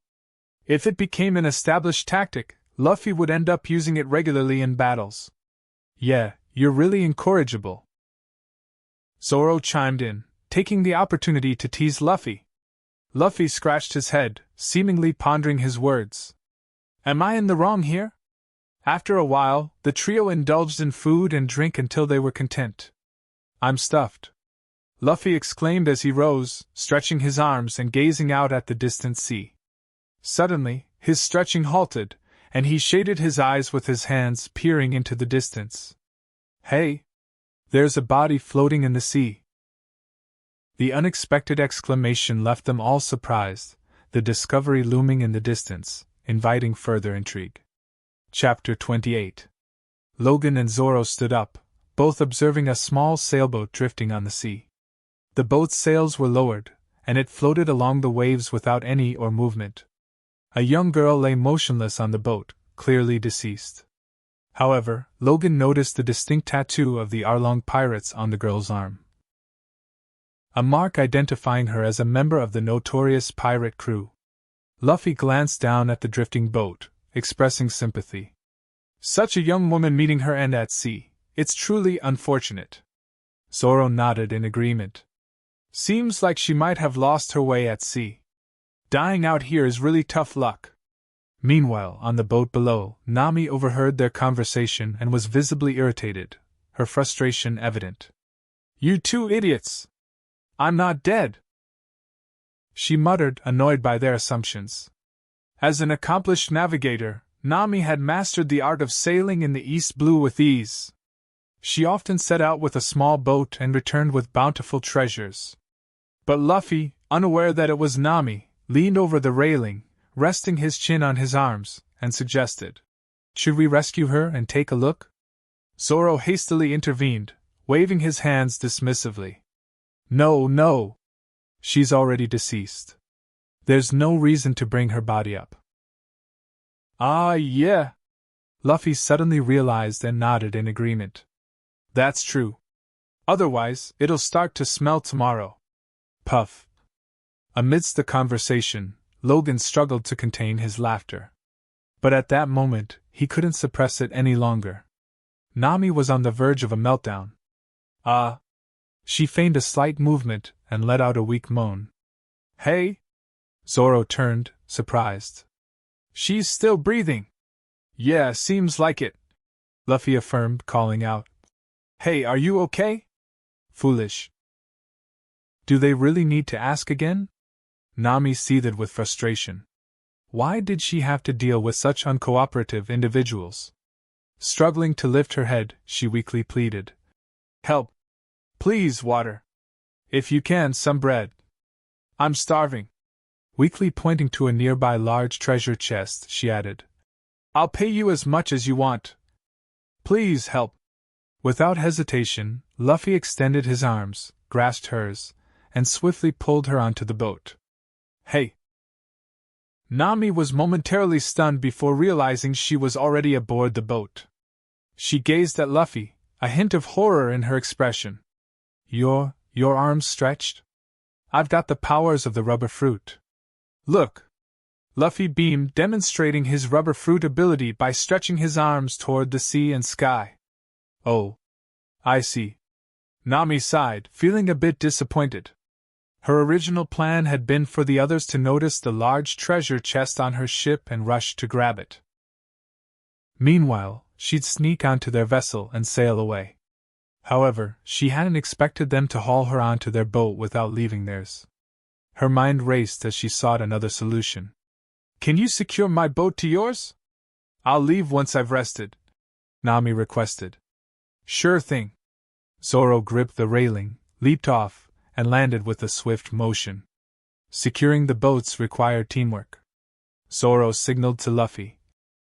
If it became an established tactic, Luffy would end up using it regularly in battles. Yeah, you're really incorrigible. Zoro chimed in, taking the opportunity to tease Luffy. Luffy scratched his head, seemingly pondering his words. Am I in the wrong here? After a while, the trio indulged in food and drink until they were content. I'm stuffed, Luffy exclaimed as he rose, stretching his arms and gazing out at the distant sea. Suddenly, his stretching halted, and he shaded his eyes with his hands, peering into the distance. Hey! There's a body floating in the sea. The unexpected exclamation left them all surprised, the discovery looming in the distance, inviting further intrigue. Chapter 28. Logan and Zoro stood up, both observing a small sailboat drifting on the sea. The boat's sails were lowered, and it floated along the waves without any or movement. A young girl lay motionless on the boat, clearly deceased. However, Logan noticed the distinct tattoo of the Arlong pirates on the girl's arm. A mark identifying her as a member of the notorious pirate crew. Luffy glanced down at the drifting boat, expressing sympathy. Such a young woman meeting her end at sea, it's truly unfortunate. Zoro nodded in agreement. Seems like she might have lost her way at sea. Dying out here is really tough luck. Meanwhile, on the boat below, Nami overheard their conversation and was visibly irritated, her frustration evident. You two idiots! I'm not dead! She muttered, annoyed by their assumptions. As an accomplished navigator, Nami had mastered the art of sailing in the East Blue with ease. She often set out with a small boat and returned with bountiful treasures. But Luffy, unaware that it was Nami, leaned over the railing, resting his chin on his arms, and suggested, "Should we rescue her and take a look?" Zoro hastily intervened, waving his hands dismissively. "No, no. She's already deceased. There's no reason to bring her body up." "Ah, yeah." Luffy suddenly realized and nodded in agreement. "That's true. Otherwise, it'll start to smell tomorrow." Puff. Amidst the conversation, Logan struggled to contain his laughter. But at that moment, he couldn't suppress it any longer. Nami was on the verge of a meltdown. "Ah." She feigned a slight movement and let out a weak moan. "Hey?" Zoro turned, surprised. "She's still breathing." "Yeah, seems like it," Luffy affirmed, calling out, "Hey, are you okay?" "Foolish." "Do they really need to ask again?" Nami seethed with frustration. Why did she have to deal with such uncooperative individuals? Struggling to lift her head, she weakly pleaded, "Help! Please, water! If you can, some bread. I'm starving." Weakly pointing to a nearby large treasure chest, she added, "I'll pay you as much as you want. Please help." Without hesitation, Luffy extended his arms, grasped hers, and swiftly pulled her onto the boat. "Hey!" Nami was momentarily stunned before realizing she was already aboard the boat. She gazed at Luffy, a hint of horror in her expression. Your arms stretched? I've got the powers of the rubber fruit." "Look!" Luffy beamed, demonstrating his rubber fruit ability by stretching his arms toward the sea and sky. "Oh. I see." Nami sighed, feeling a bit disappointed. Her original plan had been for the others to notice the large treasure chest on her ship and rush to grab it. Meanwhile, she'd sneak onto their vessel and sail away. However, she hadn't expected them to haul her onto their boat without leaving theirs. Her mind raced as she sought another solution. "Can you secure my boat to yours? I'll leave once I've rested," Nami requested. "Sure thing." Zoro gripped the railing, leaped off, and landed with a swift motion. Securing the boats required teamwork. Zoro signaled to Luffy,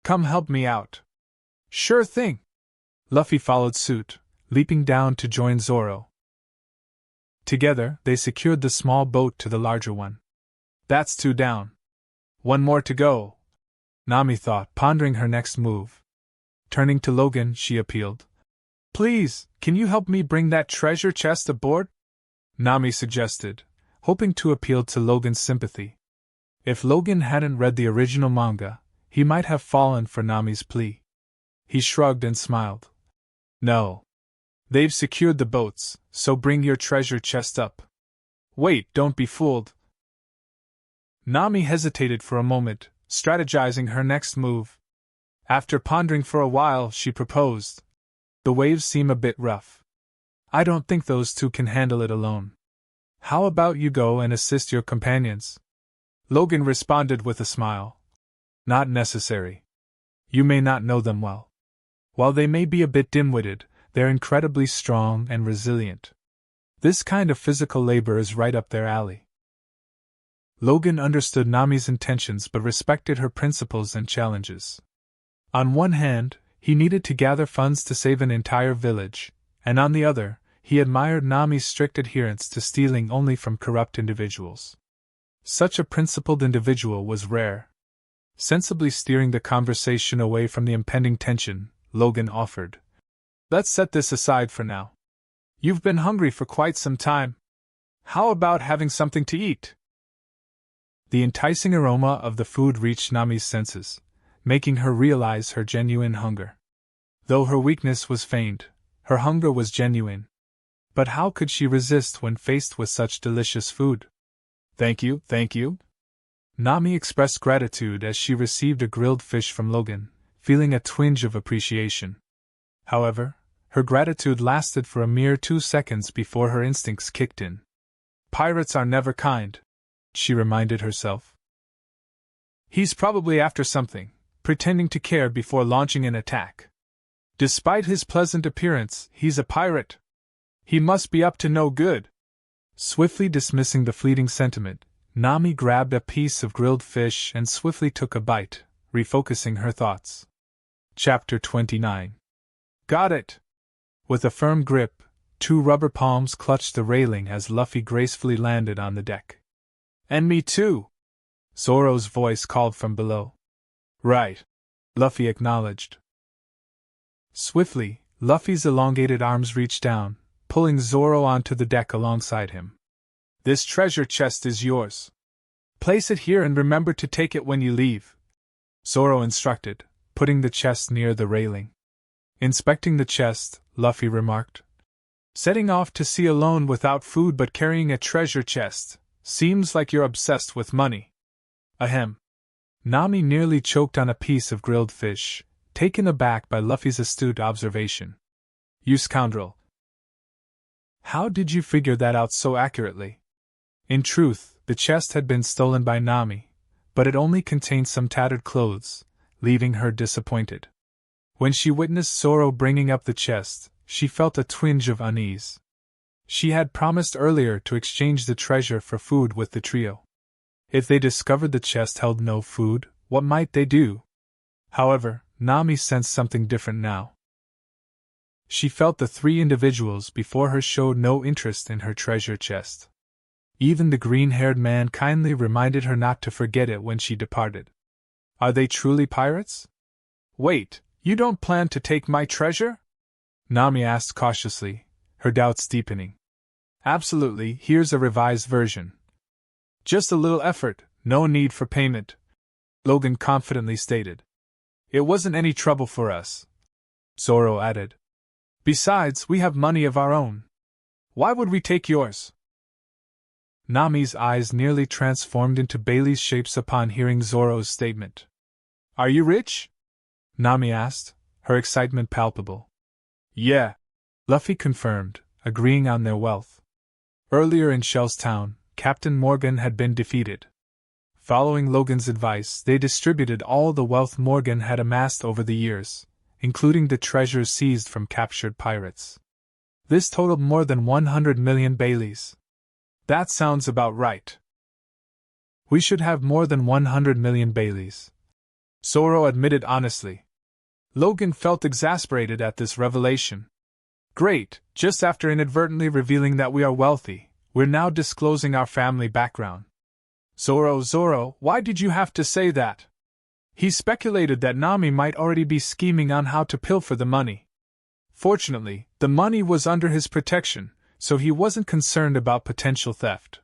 "Come help me out." "Sure thing." Luffy followed suit, leaping down to join Zoro. Together, they secured the small boat to the larger one. "That's 2 down. 1 more to go," Nami thought, pondering her next move. Turning to Logan, she appealed, "Please, can you help me bring that treasure chest aboard?" Nami suggested, hoping to appeal to Logan's sympathy. If Logan hadn't read the original manga, he might have fallen for Nami's plea. He shrugged and smiled. "No. They've secured the boats, so bring your treasure chest up." "Wait, don't be fooled." Nami hesitated for a moment, strategizing her next move. After pondering for a while, she proposed, "The waves seem a bit rough. I don't think those 2 can handle it alone. How about you go and assist your companions?" Logan responded with a smile. "Not necessary. You may not know them well. While they may be a bit dim-witted, they're incredibly strong and resilient. This kind of physical labor is right up their alley." Logan understood Nami's intentions but respected her principles and challenges. On one hand, he needed to gather funds to save an entire village, and on the other, he admired Nami's strict adherence to stealing only from corrupt individuals. Such a principled individual was rare. Sensibly steering the conversation away from the impending tension, Logan offered, "Let's set this aside for now. You've been hungry for quite some time. How about having something to eat?" The enticing aroma of the food reached Nami's senses, making her realize her genuine hunger. Though her weakness was feigned, her hunger was genuine. But how could she resist when faced with such delicious food? Thank you. Nami expressed gratitude as she received a grilled fish from Logan, feeling a twinge of appreciation. However, her gratitude lasted for a mere 2 seconds before her instincts kicked in. "Pirates are never kind," she reminded herself. "He's probably after something, pretending to care before launching an attack. Despite his pleasant appearance, he's a pirate. He must be up to no good. Swiftly dismissing the fleeting sentiment, Nami grabbed a piece of grilled fish and swiftly took a bite, refocusing her thoughts. Chapter 29. Got it! With a firm grip, 2 rubber palms clutched the railing as Luffy gracefully landed on the deck. And me too! Zoro's voice called from below. Right. Luffy acknowledged. Swiftly, Luffy's elongated arms reached down, pulling Zoro onto the deck alongside him. This treasure chest is yours. Place it here and remember to take it when you leave, Zoro instructed, putting the chest near the railing. Inspecting the chest, Luffy remarked. Setting off to sea alone without food but carrying a treasure chest. Seems like you're obsessed with money. Ahem. Nami nearly choked on a piece of grilled fish, taken aback by Luffy's astute observation. You scoundrel. How did you figure that out so accurately? In truth, the chest had been stolen by Nami, but it only contained some tattered clothes, leaving her disappointed. When she witnessed Zoro bringing up the chest, she felt a twinge of unease. She had promised earlier to exchange the treasure for food with the trio. If they discovered the chest held no food, what might they do? However, Nami sensed something different now. She felt the 3 individuals before her showed no interest in her treasure chest. Even the green-haired man kindly reminded her not to forget it when she departed. Are they truly pirates? Wait, you don't plan to take my treasure? Nami asked cautiously, her doubts deepening. Absolutely, here's a revised version. Just a little effort, no need for payment, Logan confidently stated. It wasn't any trouble for us, Zoro added. Besides, we have money of our own. Why would we take yours? Nami's eyes nearly transformed into Bailey's shapes upon hearing Zoro's statement. Are you rich? Nami asked, her excitement palpable. Yeah, Luffy confirmed, agreeing on their wealth. Earlier in Shell's town, Captain Morgan had been defeated. Following Logan's advice, they distributed all the wealth Morgan had amassed over the years, including the treasures seized from captured pirates. This totaled more than 100 million Baileys. That sounds about right. We should have more than 100 million Baileys, Zoro admitted honestly. Logan felt exasperated at this revelation. Great, just after inadvertently revealing that we are wealthy, we're now disclosing our family background. Zoro, why did you have to say that? He speculated that Nami might already be scheming on how to pilfer the money. Fortunately, the money was under his protection, so he wasn't concerned about potential theft.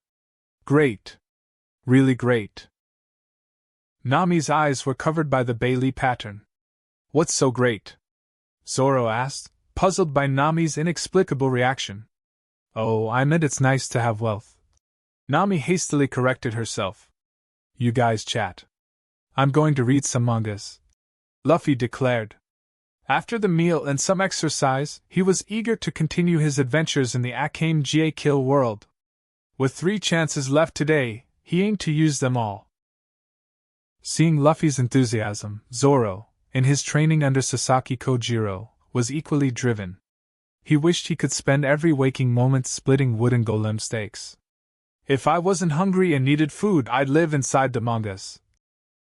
Great. Really great. Nami's eyes were covered by the Bailey pattern. What's so great? Zoro asked, puzzled by Nami's inexplicable reaction. Oh, I meant it's nice to have wealth. Nami hastily corrected herself. You guys chat. I'm going to read some mangas, Luffy declared. After the meal and some exercise, he was eager to continue his adventures in the Akame Kill world. With 3 chances left today, he aimed to use them all. Seeing Luffy's enthusiasm, Zoro, in his training under Sasaki Kojiro, was equally driven. He wished he could spend every waking moment splitting wooden golem steaks. If I wasn't hungry and needed food, I'd live inside the mangas,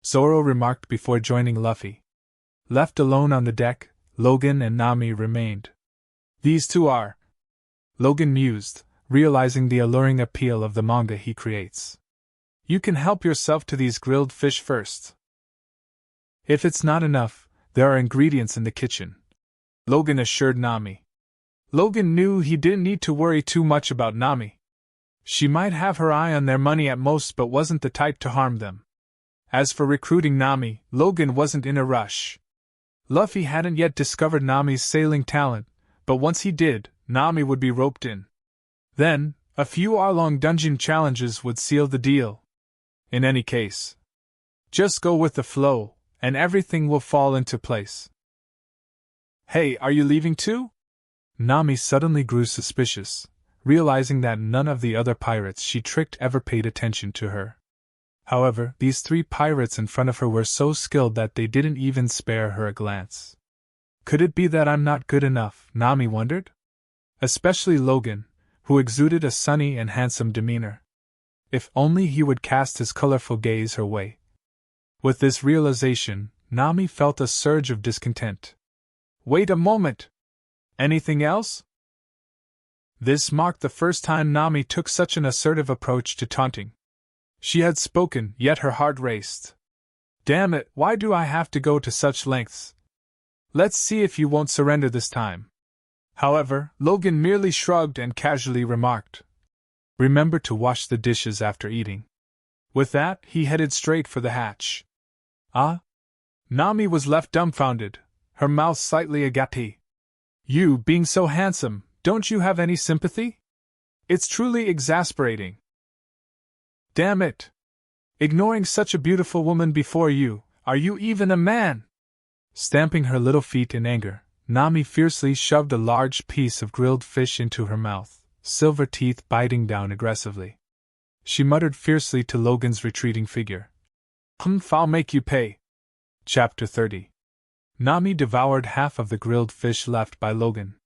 Zoro remarked before joining Luffy. Left alone on the deck, Logan and Nami remained. These 2 are, Logan mused, realizing the alluring appeal of the manga he creates. You can help yourself to these grilled fish first. If it's not enough, there are ingredients in the kitchen, Logan assured Nami. Logan knew he didn't need to worry too much about Nami. She might have her eye on their money at most but wasn't the type to harm them. As for recruiting Nami, Logan wasn't in a rush. Luffy hadn't yet discovered Nami's sailing talent, but once he did, Nami would be roped in. Then, a few hour-long dungeon challenges would seal the deal. In any case, just go with the flow, and everything will fall into place. Hey, are you leaving too? Nami suddenly grew suspicious, realizing that none of the other pirates she tricked ever paid attention to her. However, these three pirates in front of her were so skilled that they didn't even spare her a glance. Could it be that I'm not good enough, Nami wondered? Especially Logan, who exuded a sunny and handsome demeanor. If only he would cast his colorful gaze her way. With this realization, Nami felt a surge of discontent. Wait a moment! Anything else? This marked the first time Nami took such an assertive approach to taunting. She had spoken, yet her heart raced. Damn it, why do I have to go to such lengths? Let's see if you won't surrender this time. However, Logan merely shrugged and casually remarked, Remember to wash the dishes after eating. With that, he headed straight for the hatch. Ah? Nami was left dumbfounded, her mouth slightly agape. You, being so handsome, don't you have any sympathy? It's truly exasperating. Damn it! Ignoring such a beautiful woman before you, are you even a man? Stamping her little feet in anger, Nami fiercely shoved a large piece of grilled fish into her mouth, silver teeth biting down aggressively. She muttered fiercely to Logan's retreating figure. I'll make you pay. Chapter 30. Nami devoured half of the grilled fish left by Logan.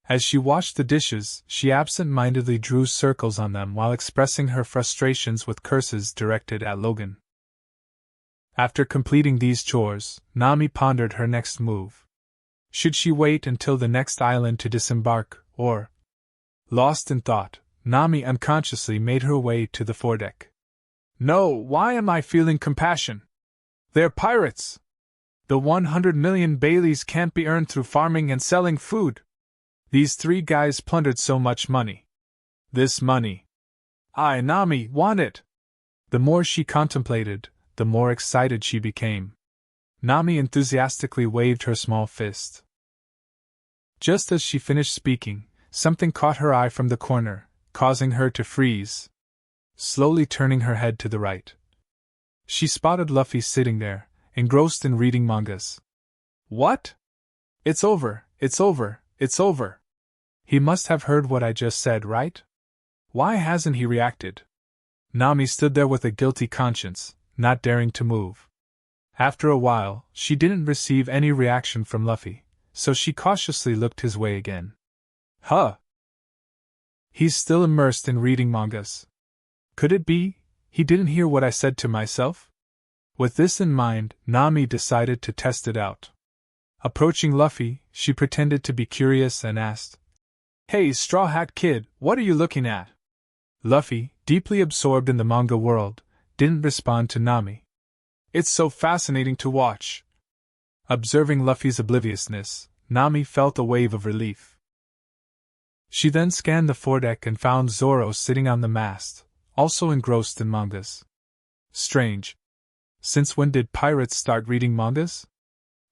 As she washed the dishes, she absent-mindedly drew circles on them while expressing her frustrations with curses directed at Logan. After completing these chores, Nami pondered her next move. Should she wait until the next island to disembark, or... Lost in thought, Nami unconsciously made her way to the foredeck. No, why am I feeling compassion? They're pirates! The 100 million Baileys can't be earned through farming and selling food. These three guys plundered so much money. This money. I, Nami, want it! The more she contemplated, the more excited she became. Nami enthusiastically waved her small fist. Just as she finished speaking, something caught her eye from the corner, causing her to freeze. Slowly turning her head to the right, she spotted Luffy sitting there, engrossed in reading mangas. What? It's over, it's over, it's over. He must have heard what I just said, right? Why hasn't he reacted? Nami stood there with a guilty conscience, not daring to move. After a while, she didn't receive any reaction from Luffy, so she cautiously looked his way again. Huh! He's still immersed in reading mangas. Could it be he didn't hear what I said to myself? With this in mind, Nami decided to test it out. Approaching Luffy, she pretended to be curious and asked, Hey, Straw Hat Kid, what are you looking at? Luffy, deeply absorbed in the manga world, didn't respond to Nami. It's so fascinating to watch. Observing Luffy's obliviousness, Nami felt a wave of relief. She then scanned the foredeck and found Zoro sitting on the mast, also engrossed in mangas. Strange. Since when did pirates start reading mangas?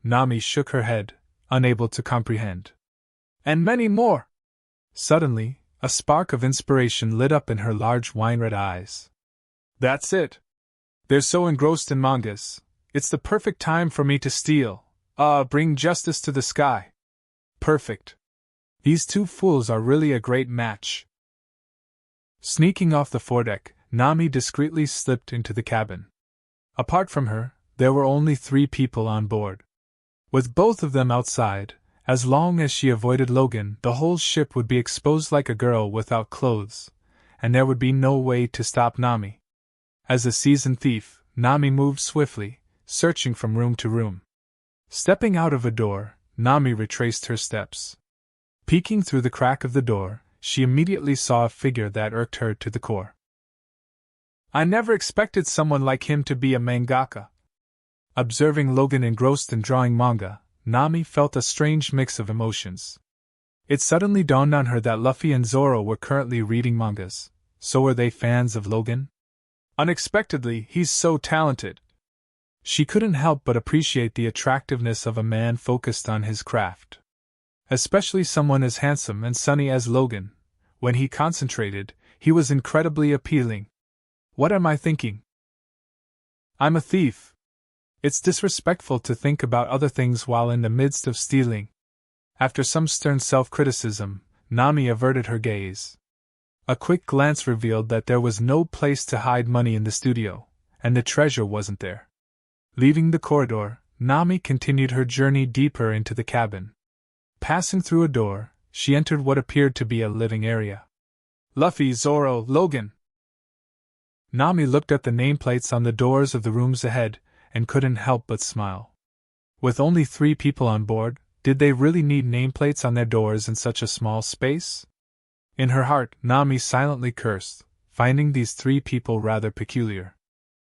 Nami shook her head, unable to comprehend. And many more! Suddenly, a spark of inspiration lit up in her large wine-red eyes. That's it! They're so engrossed in mangas. It's the perfect time for me to steal. Bring justice to the sky. Perfect. These two fools are really a great match. Sneaking off the foredeck, Nami discreetly slipped into the cabin. Apart from her, there were only 3 people on board. With both of them outside, as long as she avoided Logan, the whole ship would be exposed like a girl without clothes, and there would be no way to stop Nami. As a seasoned thief, Nami moved swiftly, searching from room to room. Stepping out of a door, Nami retraced her steps. Peeking through the crack of the door, she immediately saw a figure that irked her to the core. I never expected someone like him to be a mangaka. Observing Logan engrossed in drawing manga, Nami felt a strange mix of emotions. It suddenly dawned on her that Luffy and Zoro were currently reading mangas. So were they fans of Logan? Unexpectedly, he's so talented. She couldn't help but appreciate the attractiveness of a man focused on his craft. Especially someone as handsome and sunny as Logan. When he concentrated, he was incredibly appealing. What am I thinking? I'm a thief. It's disrespectful to think about other things while in the midst of stealing. After some stern self-criticism, Nami averted her gaze. A quick glance revealed that there was no place to hide money in the studio, and the treasure wasn't there. Leaving the corridor, Nami continued her journey deeper into the cabin. Passing through a door, she entered what appeared to be a living area. Luffy, Zoro, Logan. Nami looked at the nameplates on the doors of the rooms ahead, and couldn't help but smile. With only 3 people on board, did they really need nameplates on their doors in such a small space? In her heart, Nami silently cursed, finding these 3 people rather peculiar.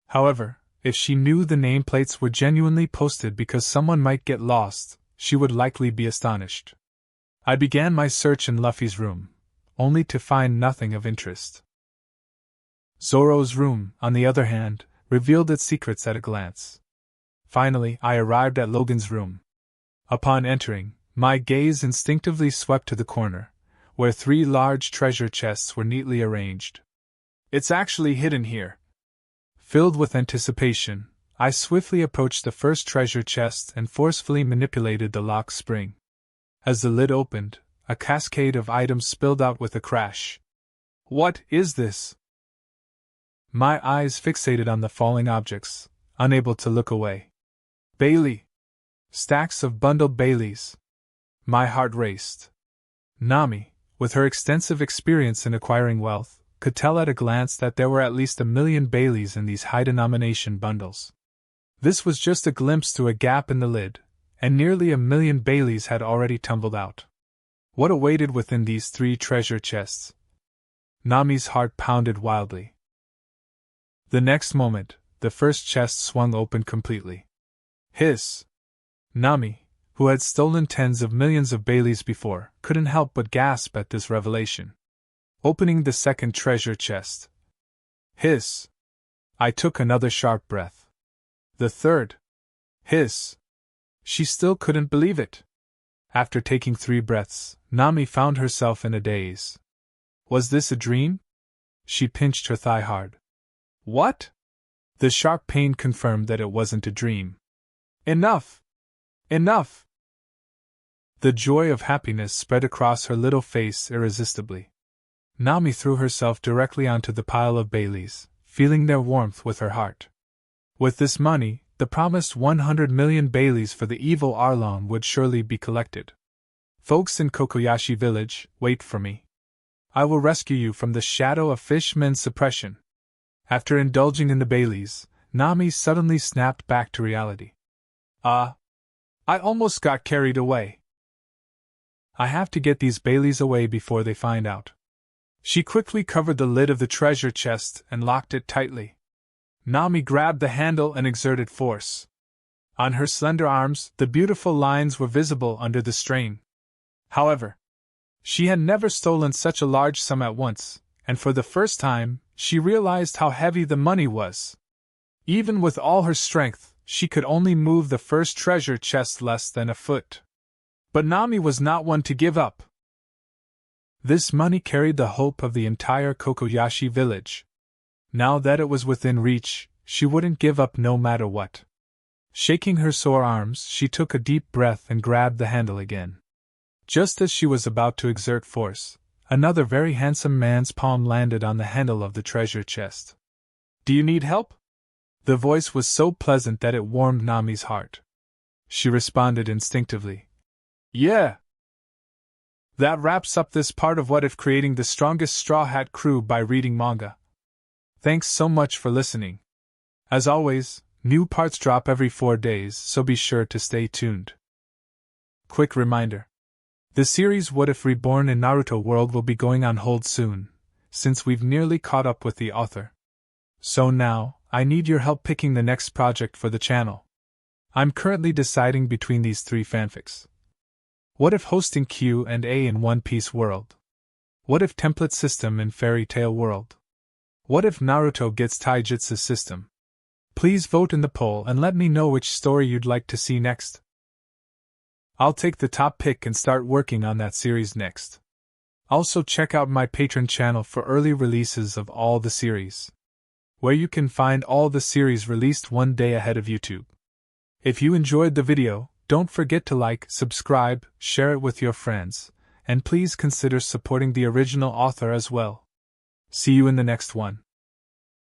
However, if she knew the nameplates were genuinely posted because someone might get lost, she would likely be astonished. I began my search in Luffy's room, only to find nothing of interest. Zoro's room, on the other hand, revealed its secrets at a glance. Finally, I arrived at Logan's room. Upon entering, my gaze instinctively swept to the corner, where 3 large treasure chests were neatly arranged. It's actually hidden here. Filled with anticipation, I swiftly approached the first treasure chest and forcefully manipulated the lock spring. As the lid opened, a cascade of items spilled out with a crash. What is this? My eyes fixated on the falling objects, unable to look away. Bailey! Stacks of bundled Baileys. My heart raced. Nami, with her extensive experience in acquiring wealth, could tell at a glance that there were at least 1,000,000 Baileys in these high-denomination bundles. This was just a glimpse through a gap in the lid, and nearly 1,000,000 Baileys had already tumbled out. What awaited within these 3 treasure chests? Nami's heart pounded wildly. The next moment, the first chest swung open completely. Hiss! Nami, who had stolen tens of millions of Baileys before, couldn't help but gasp at this revelation. Opening the second treasure chest. Hiss! I took another sharp breath. The third. Hiss! She still couldn't believe it. After taking 3 breaths, Nami found herself in a daze. Was this a dream? She pinched her thigh hard. What? The sharp pain confirmed that it wasn't a dream. Enough! Enough! The joy of happiness spread across her little face irresistibly. Nami threw herself directly onto the pile of Baileys, feeling their warmth with her heart. With this money, the promised 100,000,000 Baileys for the evil Arlong would surely be collected. Folks in Kokoyashi village, wait for me. I will rescue you from the shadow of Fishman's suppression. After indulging in the Baileys, Nami suddenly snapped back to reality. I almost got carried away. I have to get these Baileys away before they find out. She quickly covered the lid of the treasure chest and locked it tightly. Nami grabbed the handle and exerted force. On her slender arms, the beautiful lines were visible under the strain. However, she had never stolen such a large sum at once, and for the first time, she realized how heavy the money was. Even with all her strength, she could only move the first treasure chest less than a foot. But Nami was not one to give up. This money carried the hope of the entire Kokoyashi village. Now that it was within reach, she wouldn't give up no matter what. Shaking her sore arms, she took a deep breath and grabbed the handle again. Just as she was about to exert force, another very handsome man's palm landed on the handle of the treasure chest. Do you need help? The voice was so pleasant that it warmed Nami's heart. She responded instinctively. Yeah. That wraps up this part of What If creating the strongest Straw Hat crew by reading manga. Thanks so much for listening. As always, new parts drop every 4 days, so be sure to stay tuned. Quick reminder. The series What If Reborn in Naruto World will be going on hold soon, since we've nearly caught up with the author. So now, I need your help picking the next project for the channel. I'm currently deciding between these 3 fanfics. What if hosting Q&A in One Piece World? What if template system in Fairy Tail World? What if Naruto gets Taijutsu system? Please vote in the poll and let me know which story you'd like to see next. I'll take the top pick and start working on that series next. Also check out my Patreon channel for early releases of all the series, where you can find all the series released one day ahead of YouTube. If you enjoyed the video, don't forget to like, subscribe, share it with your friends, and please consider supporting the original author as well. See you in the next one.